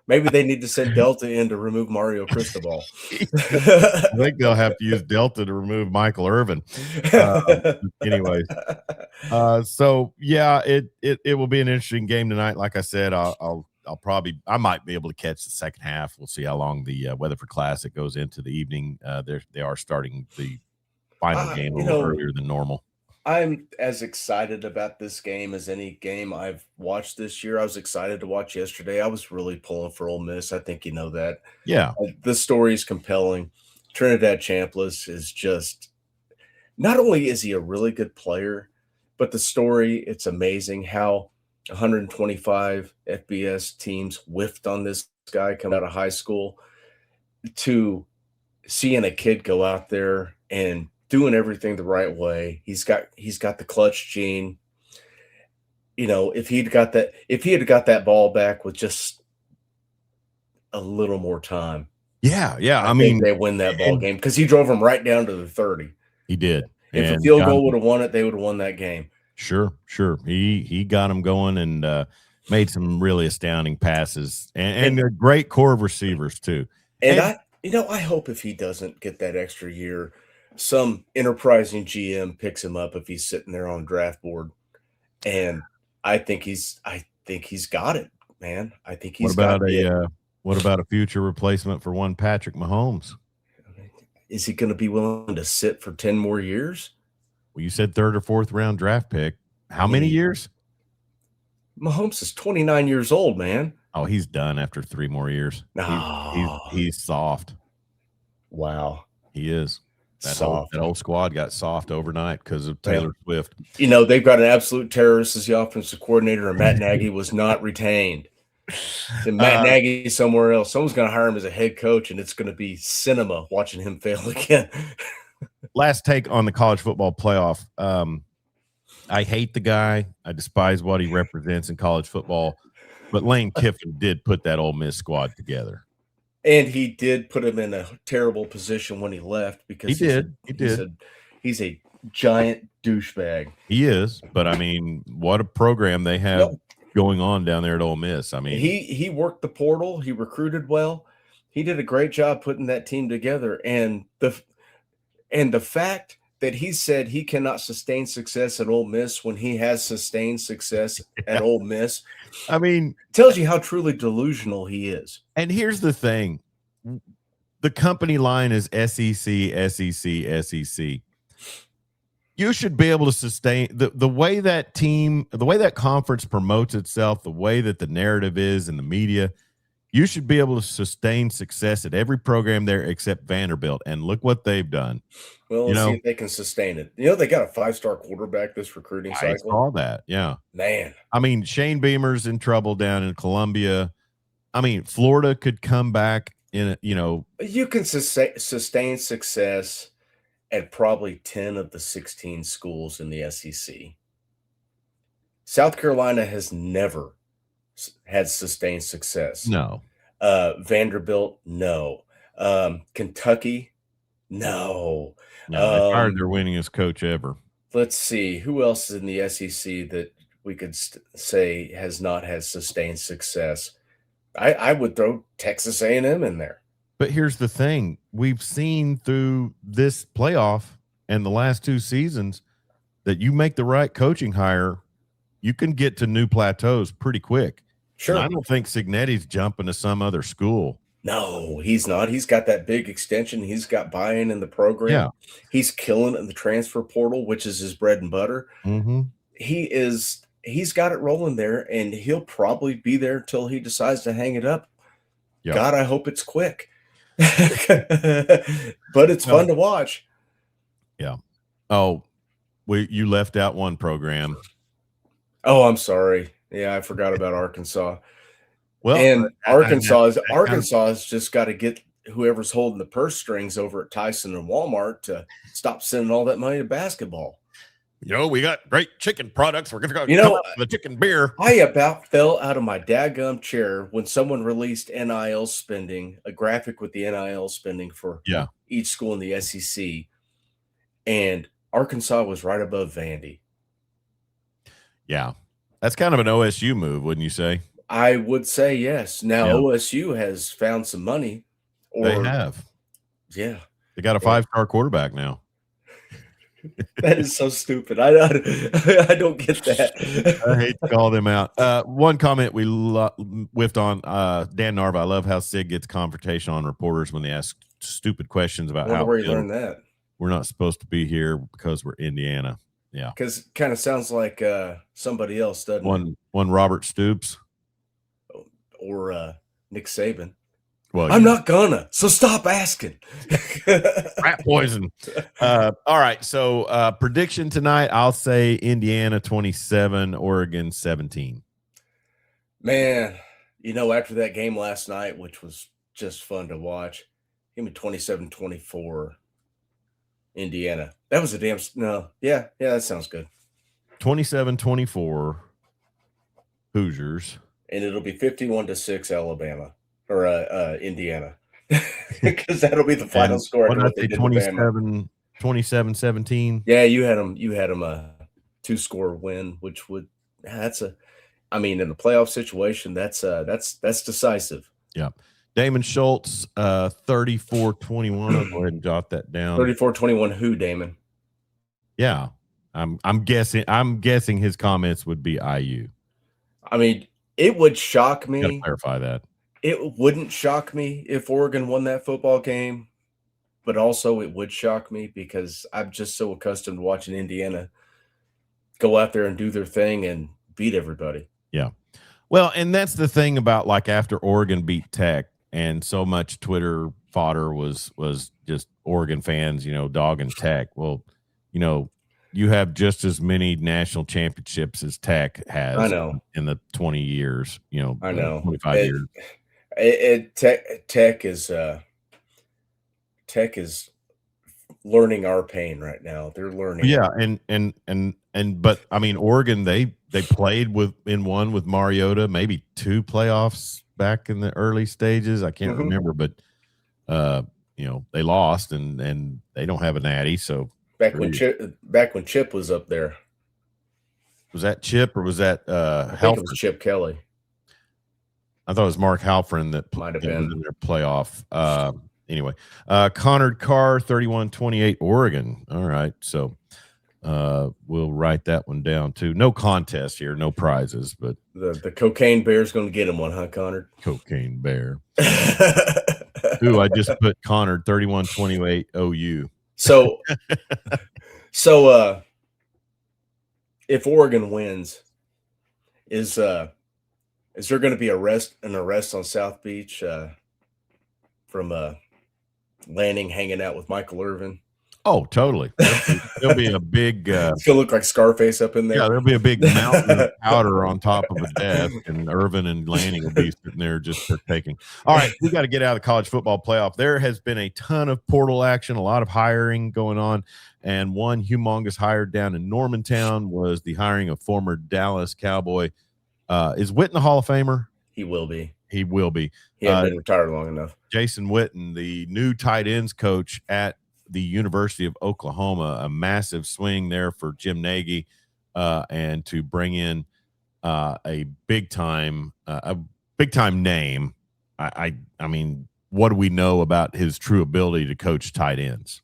Maybe they need to send Delta in to remove Mario Cristobal. I think they'll have to use Delta to remove Michael Irvin. Anyways, so yeah, it will be an interesting game tonight. Like I said, I'll I might be able to catch the second half. We'll see how long the Weatherford Classic goes into the evening. They are starting the final game a little earlier than normal. I'm as excited about this game as any game I've watched this year. I was excited to watch yesterday. I was really pulling for Ole Miss. I think you know that. Yeah. The story is compelling. Trinidad Chambliss is just – not only is he a really good player, but the story, it's amazing how 125 FBS teams whiffed on this guy coming out of high school, to seeing a kid go out there and doing everything the right way. He's got the clutch gene. You know, if he had got that ball back with just a little more time. Yeah. I mean, they win that ball game because he drove them right down to the 30. He did. If a field goal would have won it, they would have won that game. Sure. He got him going and made some really astounding passes and a great core of receivers too. And I hope if he doesn't get that extra year, some enterprising GM picks him up if he's sitting there on draft board. And I think he's got it, man. I think he's got it. What about a future replacement for one Patrick Mahomes? Is he going to be willing to sit for 10 more years? Well, you said 3rd or 4th round draft pick. How many years? Mahomes is 29 years old, man. Oh, he's done after 3 more years. He's soft. Wow. He is. That old squad got soft overnight because of Taylor Swift. You know, they've got an absolute terrorist as the offensive coordinator, and Matt Nagy was not retained. And Matt Nagy somewhere else. Someone's going to hire him as a head coach, and it's going to be cinema watching him fail again. Last take on the college football playoff. I hate the guy. I despise what he represents in college football. But Lane Kiffin did put that Ole Miss squad together. And he did put him in a terrible position when he left because he's a giant douchebag. He is, but I mean, what a program they have going on down there at Ole Miss. I mean, he worked the portal, he recruited well, he did a great job putting that team together. And the fact that he said he cannot sustain success at Ole Miss when he has sustained success at Ole Miss, I mean, tells you how truly delusional he is. And here's the thing. The company line is SEC, SEC, SEC. You should be able to sustain the way that team, the way that conference promotes itself, the way that the narrative is in the media. You should be able to sustain success at every program there except Vanderbilt. And look what they've done. Well, let's see if they can sustain it. You know, they got a 5-star quarterback this recruiting cycle. I saw that. Yeah. Man. I mean, Shane Beamer's in trouble down in Columbia. I mean, Florida could come back in, You can sustain success at probably 10 of the 16 schools in the SEC. South Carolina has never had sustained success. No. Vanderbilt, no. Kentucky, no. No, they fired their winningest coach ever. Let's see. Who else is in the SEC that we could say has not had sustained success? I would throw Texas A&M in there. But here's the thing. We've seen through this playoff and the last 2 seasons that you make the right coaching hire, you can get to new plateaus pretty quick. Sure. And I don't think Signetti's jumping to some other school. No, he's not. He's got that big extension. He's got buy-in in the program. Yeah. He's killing it in the transfer portal, which is his bread and butter. Mm-hmm. He's got it rolling there, and he'll probably be there until he decides to hang it up. Yep. God, I hope it's quick. But it's fun to watch. Yeah. Oh, you left out one program. Oh, I'm sorry. Yeah, I forgot about Arkansas. Well, and Arkansas has just got to get whoever's holding the purse strings over at Tyson and Walmart to stop sending all that money to basketball. We got great chicken products. We're going to go the chicken beer. I about fell out of my daggum chair when someone released NIL spending, a graphic with the NIL spending for each school in the SEC. And Arkansas was right above Vandy. Yeah. That's kind of an OSU move, wouldn't you say? I would say yes. Now, OSU has found some money. They have. Yeah. They got a 5-star quarterback now. That is so stupid. I don't get that. I hate to call them out. One comment we whiffed on, Dan Narva. I love how Sid gets confrontation on reporters when they ask stupid questions about where you learned that. We're not supposed to be here because we're Indiana. Yeah. Because kind of sounds like somebody else, doesn't it? One Robert Stoops. Or Nick Saban. Well, I'm not gonna, so stop asking. Rat poison. All right. So prediction tonight, I'll say Indiana 27, Oregon 17. Man, after that game last night, which was just fun to watch, give me 27-24 Indiana. That was a damn yeah, that sounds good. 27-24 Hoosiers. And it'll be 51-6 Alabama or Indiana. Because that'll be the final score. What did I say, 27-17? Yeah, you had them a 2-score win, which would in the playoff situation, that's decisive. Yeah. Damon Schultz, 34-21. I'll go ahead and jot that down. 34-21 who, Damon? Yeah. I'm guessing his comments would be IU. It would shock me. Gotta clarify that. It wouldn't shock me if Oregon won that football game, but also it would shock me because I'm just so accustomed to watching Indiana go out there and do their thing and beat everybody. Yeah. Well, and that's the thing about after Oregon beat Tech and so much Twitter fodder was just Oregon fans, dogging Tech. Well, you have just as many national championships as Tech has. I know. In the 20 years, I know. 25 years. Tech is learning our pain right now. They're learning. Yeah, but Oregon, they played won with Mariota, maybe 2 playoffs back in the early stages. I can't remember, but they lost and they don't have a natty. So back when Chip was up there. Was that Chip or was that I think it was Chip Kelly? I thought it was Mark Halpern that might have been in their playoff. Anyway, Connor Carr, 31-28 Oregon. All right, so we'll write that one down too. No contest here, no prizes, but the Cocaine Bear's going to get him one, huh, Connor? Cocaine Bear. Ooh, I just put Connor 31-28 OU. So if Oregon wins, is there going to be an arrest on South Beach from Lanning hanging out with Michael Irvin? Oh, totally. There'll be a big it's gonna look like Scarface up in there. Yeah, there'll be a big mountain of powder on top of a desk, and Irvin and Lanning will be sitting there just partaking. All right, we got to get out of the college football playoff. There has been a ton of portal action, a lot of hiring going on, and one humongous hire down in Normantown was the hiring of former Dallas Cowboy. Is Witten a Hall of Famer? He will be. He will be. He hasn't been retired long enough. Jason Witten, the new tight ends coach at the University of Oklahoma, a massive swing there for Jim Nagy, and to bring in a big time name. I mean, what do we know about his true ability to coach tight ends?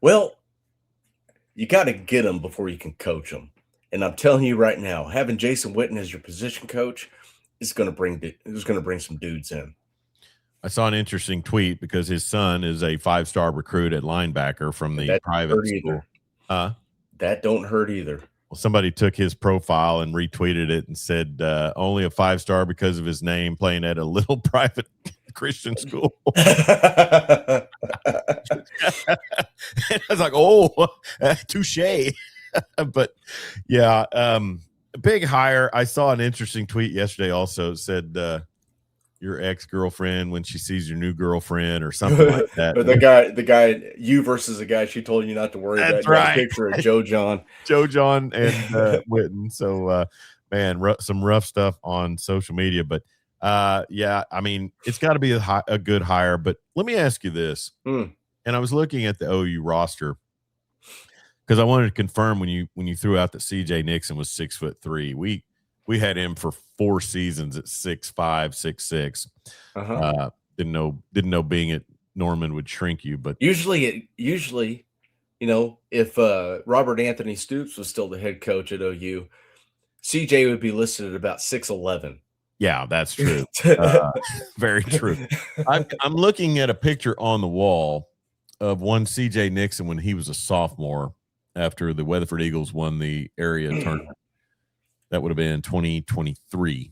Well, you got to get them before you can coach them. And I'm telling you right now, having Jason Witten as your position coach is going to bring some dudes in. I saw an interesting tweet because his son is a 5-star recruit at linebacker from the private school. That don't hurt either. Well, somebody took his profile and retweeted it and said only a 5-star because of his name, playing at a little private Christian school. And I was like, oh, touche. But yeah, big hire. I saw an interesting tweet yesterday also. It said your ex-girlfriend when she sees your new girlfriend or something like that. Or the guy, you versus a guy she told you not to worry about. That's right. A picture of Joe John and Witten. So, man, some rough stuff on social media. But, yeah, I mean, it's got to be a good hire. But let me ask you this. And I was looking at the OU roster because I wanted to confirm when you threw out that C.J. Nixon was 6'3". We had him for 4 seasons at 6'5", 6'6". Didn't know being at Norman would shrink you, but usually if Robert Anthony Stoops was still the head coach at OU, CJ would be listed at about 6'11". Yeah, that's true. Very true. I'm looking at a picture on the wall of one CJ Nixon when he was a sophomore after the Weatherford Eagles won the area tournament. That would have been 2023.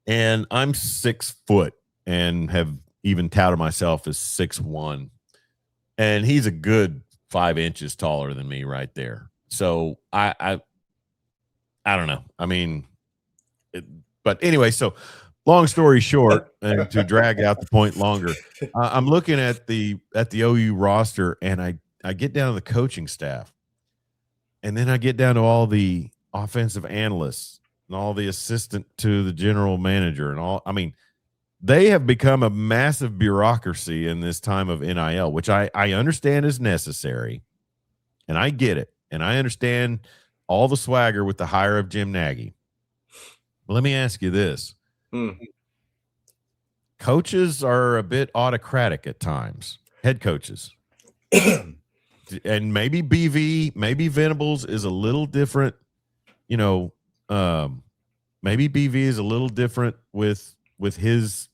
And I'm 6 foot and have even touted myself as 6'1". And he's a good 5 inches taller than me right there. So I don't know. I mean, but anyway, so long story short, and to drag out the point longer, I'm looking at the OU roster, and I get down to the coaching staff, and then I get down to all the offensive analysts and all the assistant to the general manager and all. I mean, they have become a massive bureaucracy in this time of NIL, which I understand is necessary, and I get it, and I understand all the swagger with the hire of Jim Nagy. But let me ask you this. Coaches are a bit autocratic at times, head coaches. And maybe BV, maybe Venables is a little different, maybe BV is a little different with his,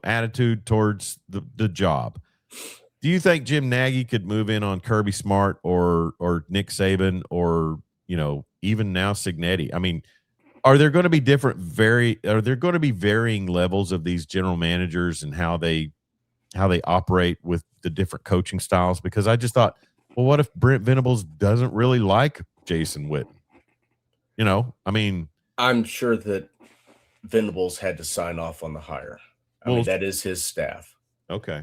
attitude towards the job. Do you think Jim Nagy could move in on Kirby Smart or Nick Saban or, even now Cignetti? I mean, are there going to be varying levels of these general managers and how they operate with the different coaching styles? Because I just thought, well, what if Brent Venables doesn't really like Jason Witten? I mean, I'm sure that Venables had to sign off on the hire. I mean, that is his staff. Okay.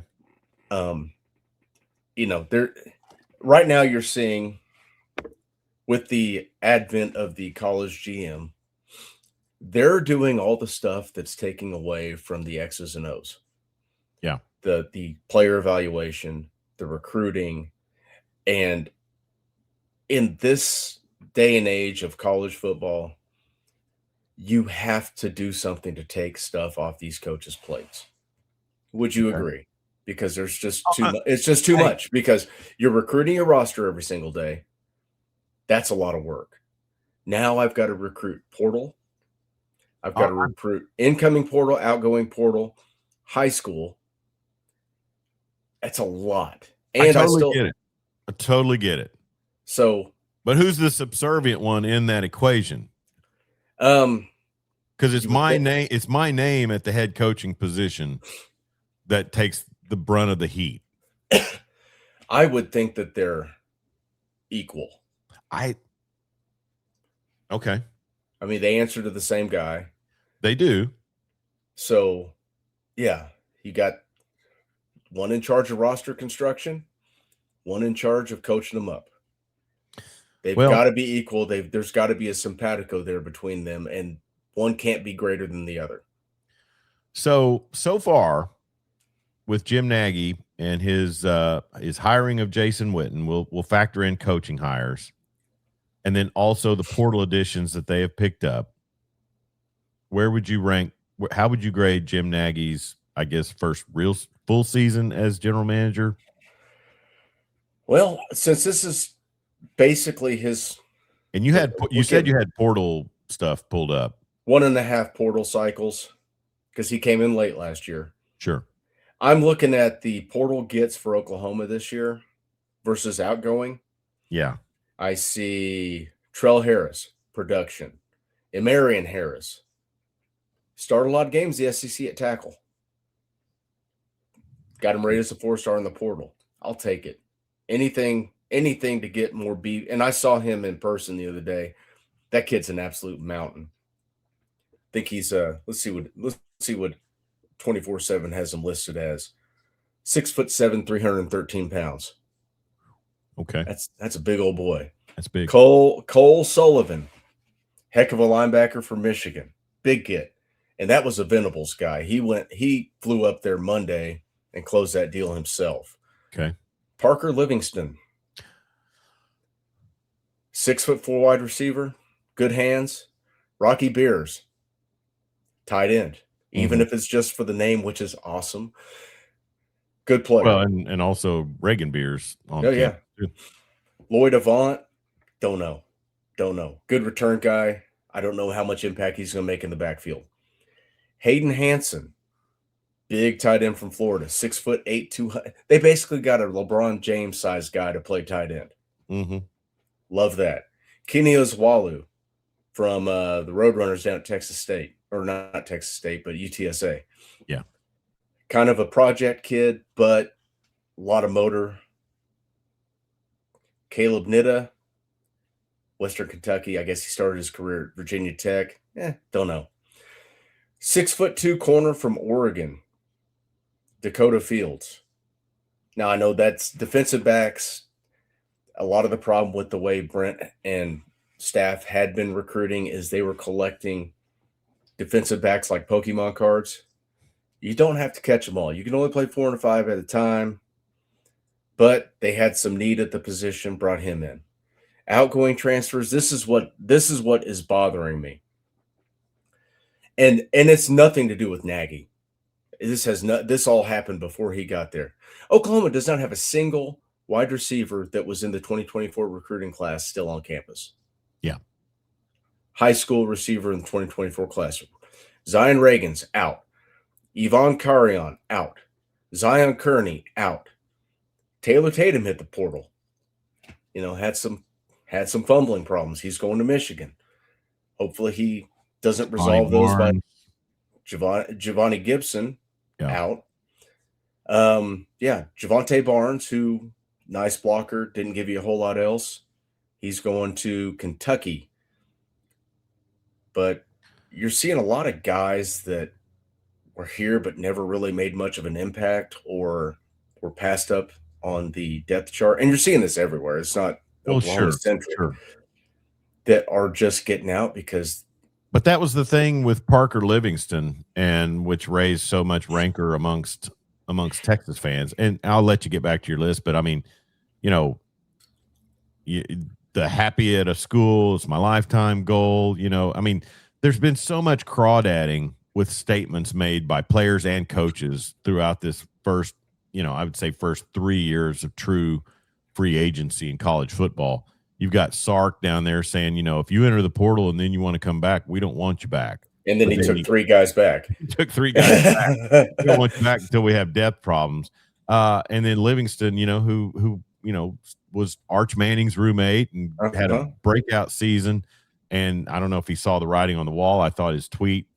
There right now you're seeing with the advent of the college GM, they're doing all the stuff that's taking away from the X's and O's. Yeah. The player evaluation, the recruiting, and in this day and age of college football, you have to do something to take stuff off these coaches' plates. Would you agree? Because there's just too much. It's just too much because you're recruiting a roster every single day. That's a lot of work. Now I've got to recruit portal. I've got to recruit incoming portal, outgoing portal, high school. That's a lot. And I totally get it. So, but who's the subservient one in that equation? Because it's my name. It's my name at the head coaching position that takes the brunt of the heat. I would think that they're equal. Okay. I mean, they answer to the same guy. They do. So, yeah, you got one in charge of roster construction, one in charge of coaching them up. They've got to be equal. There's got to be a simpatico there between them, and one can't be greater than the other. So far, with Jim Nagy and his hiring of Jason Witten, we'll factor in coaching hires, and then also the portal additions that they have picked up. Where would you rank? How would you grade Jim Nagy's, I guess, first real full season as general manager? Well, since this is basically his, and you said you had portal stuff pulled up, 1.5 portal cycles because he came in late last year. Sure. I'm looking at the portal gets for Oklahoma this year versus outgoing. Yeah. I see Trell Harris, production. Emarian Harris. Start a lot of games, the SEC at tackle. Got him rated as a 4-star in the portal. I'll take it. Anything to get more beat. And I saw him in person the other day. That kid's an absolute mountain. I think he's let's see what 24/7 has him listed as. 6'7", 313 pounds. Okay. That's a big old boy. That's big. Cole Sullivan, heck of a linebacker for Michigan. Big kid. And that was a Venables guy. He flew up there Monday and closed that deal himself. Okay. Parker Livingston, 6'4" wide receiver, good hands. Rocky Beers, tight end, even if it's just for the name, which is awesome. Good player. Well, and also Reagan Beers on yeah. Lloyd Avant, don't know. Good return guy. I don't know how much impact he's going to make in the backfield. Hayden Hanson, big tight end from Florida, 6'8", 200. They basically got a LeBron James sized guy to play tight end. Mm-hmm. Love that. Kenny Oswalu from the Roadrunners down at Texas State, or not Texas State, but UTSA. Yeah. Kind of a project kid, but a lot of motor. Caleb Nitta, Western Kentucky. I guess he started his career at Virginia Tech. Don't know. 6'2" corner from Oregon, Dakota Fields. Now, I know that's defensive backs. A lot of the problem with the way Brent and staff had been recruiting is they were collecting defensive backs like Pokemon cards. You don't have to catch them all. You can only play 4 and 5 at a time. But they had some need at the position, brought him in. Outgoing transfers, this is what is bothering me. And it's nothing to do with Nagy. This all happened before he got there. Oklahoma does not have a single wide receiver that was in the 2024 recruiting class still on campus. Yeah. High school receiver in the 2024 class. Zion Reagan's out. Yvonne Carrion out. Zion Kearney out. Taylor Tatum hit the portal. Had some fumbling problems. He's going to Michigan. Hopefully he doesn't resolve those by Giovanni Gibson out. Javonte Barnes, who nice blocker, didn't give you a whole lot else. He's going to Kentucky. But you're seeing a lot of guys that were here but never really made much of an impact or were passed up on the depth chart. And you're seeing this everywhere. It's not Oklahoma-centric that are just getting out because – But that was the thing with Parker Livingston, and which raised so much rancor amongst Texas fans. And I'll let you get back to your list, but I mean, the happy at a school is my lifetime goal. I mean, there's been so much crawdadding with statements made by players and coaches throughout this first, I would say first 3 years of true free agency in college football. You've got Sark down there saying, if you enter the portal and then you want to come back, we don't want you back. And then he took 3 guys back. He took 3 guys back. We don't want you back until we have depth problems. And then Livingston, who was Arch Manning's roommate and had a breakout season. And I don't know if he saw the writing on the wall. I thought his tweet,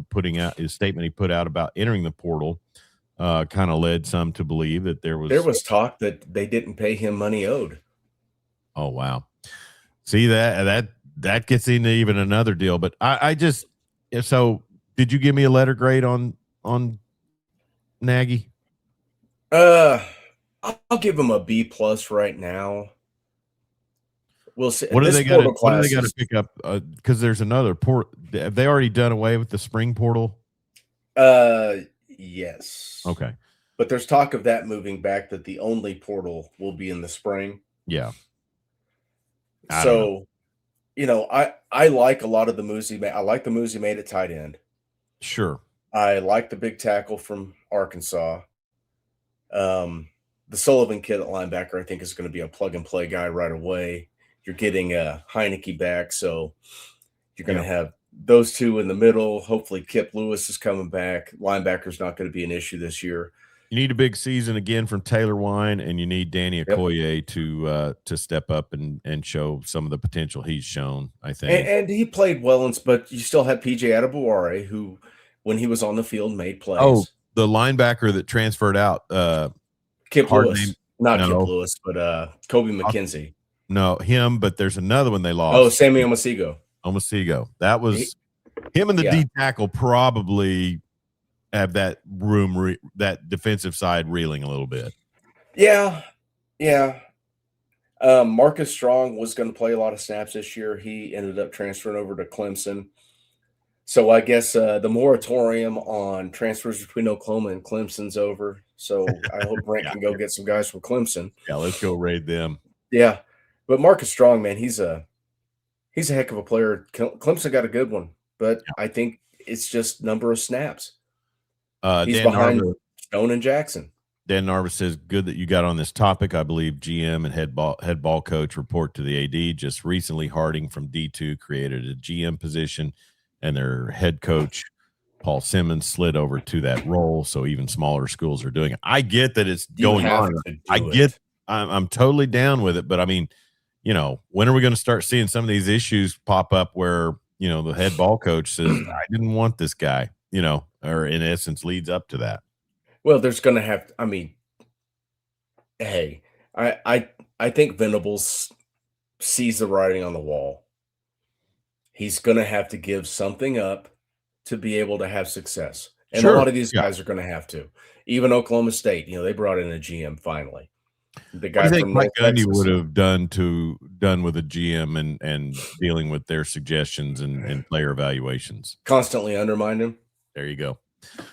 putting out his statement he put out about entering the portal kind of led some to believe that there was talk that they didn't pay him money owed. Oh, wow. See, that gets into even another deal. But I just – so did you give me a letter grade on Nagy? I'll give him a B+ right now. We'll see. What do they got to pick up? Because there's another port. Have they already done away with the spring portal? Yes. Okay. But there's talk of that moving back, that the only portal will be in the spring. Yeah. So, I like a lot of the moves he made. I like the moves he made at tight end. Sure. I like the big tackle from Arkansas. The Sullivan kid at linebacker, I think, is going to be a plug-and-play guy right away. You're getting Heineke back, so you're going to have those two in the middle. Hopefully Kip Lewis is coming back. Linebacker's not going to be an issue this year. You need a big season again from Taylor Wine, and you need Danny Okoye to step up and show some of the potential he's shown, I think. And he played well, but you still have PJ Adebaware, who, when he was on the field, made plays. Oh, the linebacker that transferred out. Kip Lewis. Not Kip Lewis, but Kobe McKenzie. No, him, but there's another one they lost. Oh, Sammy Omasigo. That was him, and the D tackle probably have that that defensive side reeling a little bit. Yeah. Marcus Strong was going to play a lot of snaps this year. He ended up transferring over to Clemson. So I guess the moratorium on transfers between Oklahoma and Clemson's over. So I hope Brent can go get some guys from Clemson. Yeah, let's go raid them. Yeah. But Marcus Strong, man, he's a heck of a player. Clemson got a good one, but I think it's just number of snaps. He's behind Stone and Jackson. Dan Narvis says, good that you got on this topic. I believe GM and head ball coach report to the AD. Just recently, Harding from D2 created a GM position, and their head coach, Paul Simmons, slid over to that role. So even smaller schools are doing it. I get that it's going on. I'm totally down with it. But I mean, when are we going to start seeing some of these issues pop up where, the head ball coach says, I didn't want this guy, or in essence leads up to that? Well, there's going to have, hey, I think Venables sees the writing on the wall. He's going to have to give something up to be able to have success. And a lot of these guys are going to have to. Even Oklahoma State, they brought in a GM finally. The guy from Mike Gundy would have done with a GM and dealing with their suggestions and player evaluations. Constantly undermined him. There you go.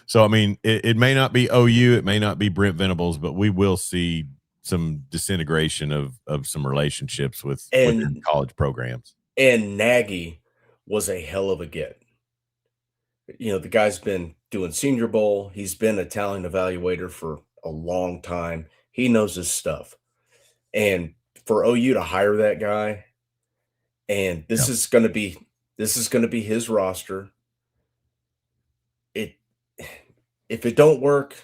So, I mean, it may not be OU, it may not be Brent Venables, but we will see some disintegration of some relationships within college programs. And Nagy was a hell of a get. The guy's been doing Senior Bowl. He's been a talent evaluator for a long time. He knows his stuff. And for OU to hire that guy, and this is going to be his roster. If it don't work,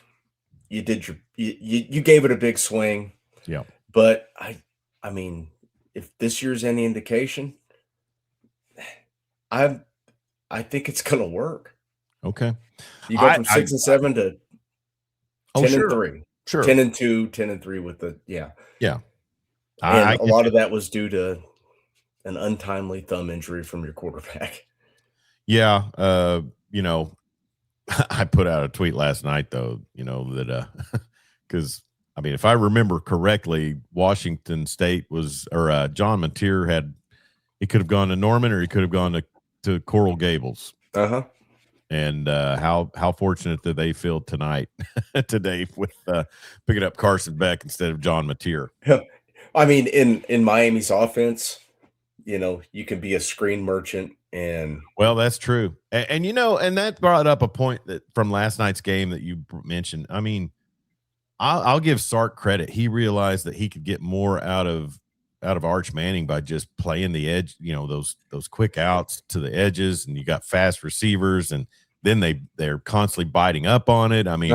you gave it a big swing. Yeah. But I mean, if this year's any indication, I think it's going to work. Okay. You go from 6-7 to 10-3. Sure. 10-2, 10-3 with the Yeah. And a lot of that was due to an untimely thumb injury from your quarterback. Yeah. I put out a tweet last night, though, that because, I mean, if I remember correctly, Washington State John Mateer he could have gone to Norman or he could have gone to Coral Gables. Uh-huh. And how fortunate that they feel today with picking up Carson Beck instead of John Mateer. I mean, in Miami's offense, you can be a screen merchant. And well, that's true. And and that brought up a point that from last night's game that you mentioned. I mean, I'll give Sark credit. He realized that he could get more out of Arch Manning by just playing the edge, those quick outs to the edges, and you got fast receivers, and then they're constantly biting up on it. I mean,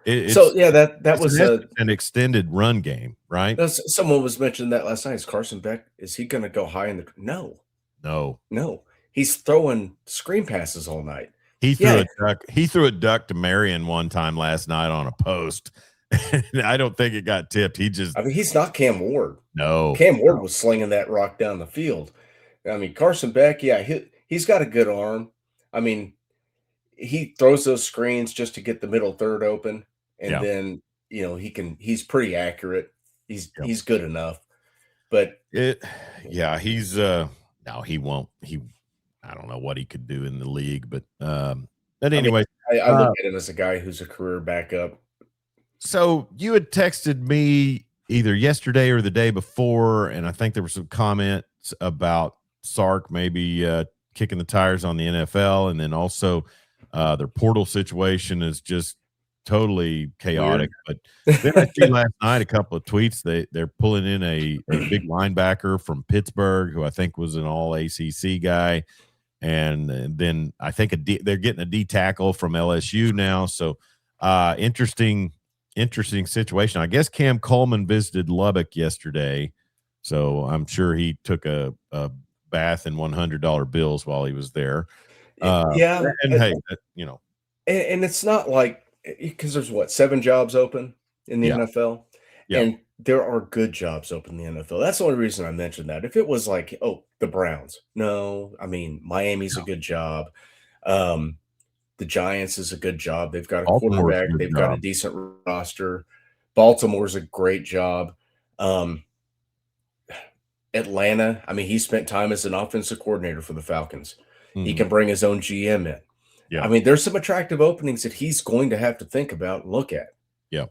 that was an extended run game, right? Someone was mentioning that last night. Is Carson Beck, is he going to go high in the No. He's throwing screen passes all night. He threw a duck to Marion one time last night on a post. I don't think it got tipped. He's not Cam Ward. No. Cam Ward was slinging that rock down the field. I mean, Carson Beck, he's got a good arm. I mean, he throws those screens just to get the middle third open. And then, he's pretty accurate. He's good enough. But he's no, he won't. I don't know what he could do in the league, but anyway, I look at him as a guy who's a career backup. So you had texted me either yesterday or the day before, and I think there were some comments about Sark maybe kicking the tires on the NFL, and then also their portal situation is just totally chaotic. Weird. But then I see last night a couple of tweets. They're pulling in a big linebacker from Pittsburgh who I think was an all ACC guy. And then I think they're getting a D tackle from LSU now. So interesting situation. I guess Cam Coleman visited Lubbock yesterday. So I'm sure he took a bath in $100 bills while he was there. And it's not like, because there's 7 jobs open in the NFL. Yeah. And there are good jobs open in the NFL. That's the only reason I mentioned that. If it was like, the Browns, no. I mean, Miami's a good job. The Giants is a good job. They've got a quarterback. They've got a decent roster. Baltimore's a great job. Atlanta, I mean, he spent time as an offensive coordinator for the Falcons. Mm-hmm. He can bring his own GM in. Yeah. I mean, there's some attractive openings that he's going to have to think about and look at. Yeah.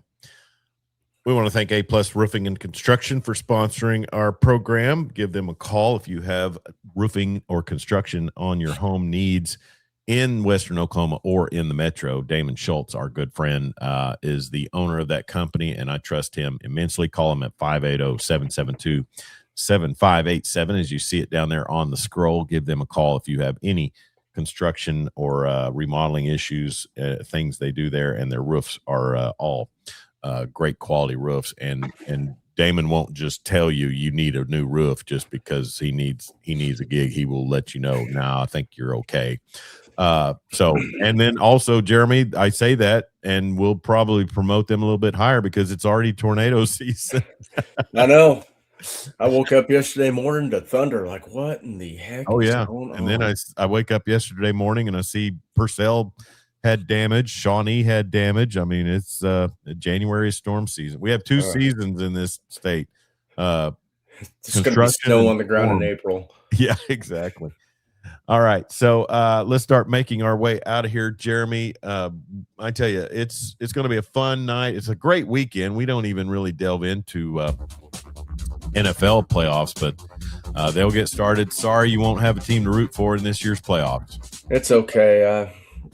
We want to thank A+ Roofing and Construction for sponsoring our program. Give them a call if you have roofing or construction on your home needs. in Western Oklahoma or in the metro. Damon Schultz, our good friend, is the owner of that company, and I trust him immensely. Call him at 580-772-7587 as you see it down there on the scroll. Give them a call if you have any construction or remodeling issues, things they do there, and their roofs are all great quality roofs, and Damon won't just tell you need a new roof just because he needs a gig. He will let you know, now I think you're okay. And then also, Jeremy, I say that, and we'll probably promote them a little bit higher because it's already tornado season. I know. I woke up yesterday morning to thunder. Like, what in the heck is going on? And then I wake up yesterday morning and I see Purcell had damage. Shawnee had damage. I mean, it's January storm season. We have two seasons in this state. It's going to be snow on the ground in April. Yeah, exactly. All right, so let's start making our way out of here, Jeremy. I tell you, it's going to be a fun night. It's a great weekend. We don't even really delve into NFL playoffs, but they'll get started. Sorry, you won't have a team to root for in this year's playoffs. It's okay.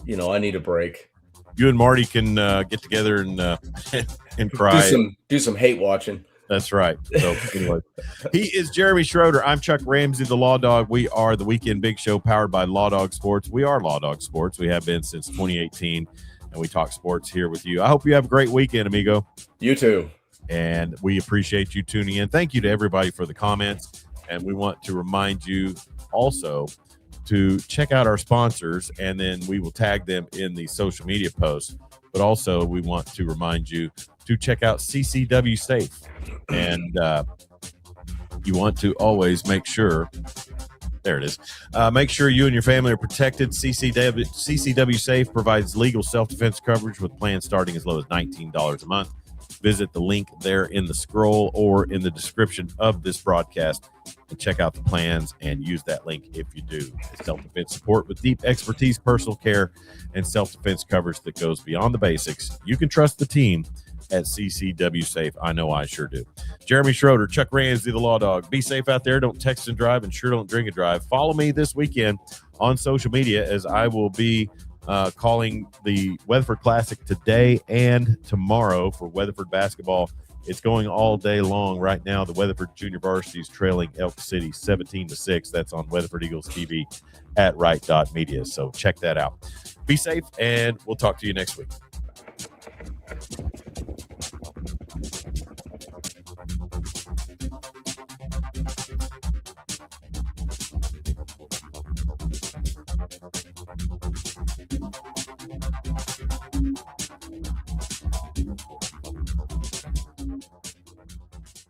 I need a break. You and Marty can get together and cry. Do some hate watching. That's right. So anyway, he is Jeremy Schroeder. I'm Chuck Ramsey, the Law Dog. We are the Weekend Big Show powered by Law Dog Sports. We are Law Dog Sports. We have been since 2018, and we talk sports here with you. I hope you have a great weekend, amigo. You too. And we appreciate you tuning in. Thank you to everybody for the comments. And we want to remind you also to check out our sponsors, and then we will tag them in the social media posts. But also, we want to remind you to check out CCW Safe. And you want to always make sure, there it is, make sure you and your family are protected. CCW Safe provides legal self-defense coverage with plans starting as low as $19 a month. Visit the link there in the scroll or in the description of this broadcast and check out the plans and use that link if you do. It's self-defense support with deep expertise, personal care, and self-defense coverage that goes beyond the basics. You can trust the team at CCW Safe. I know I sure do. Jeremy Schroeder, Chuck Ramsey, the Law Dog. Be safe out there. Don't text and drive, and sure don't drink and drive. Follow me this weekend on social media as I will be calling the Weatherford Classic today and tomorrow for Weatherford basketball. It's going all day long right now. The Weatherford Junior Varsity is trailing Elk City 17-6. That's on Weatherford Eagles TV at right.media. So check that out. Be safe, and we'll talk to you next week.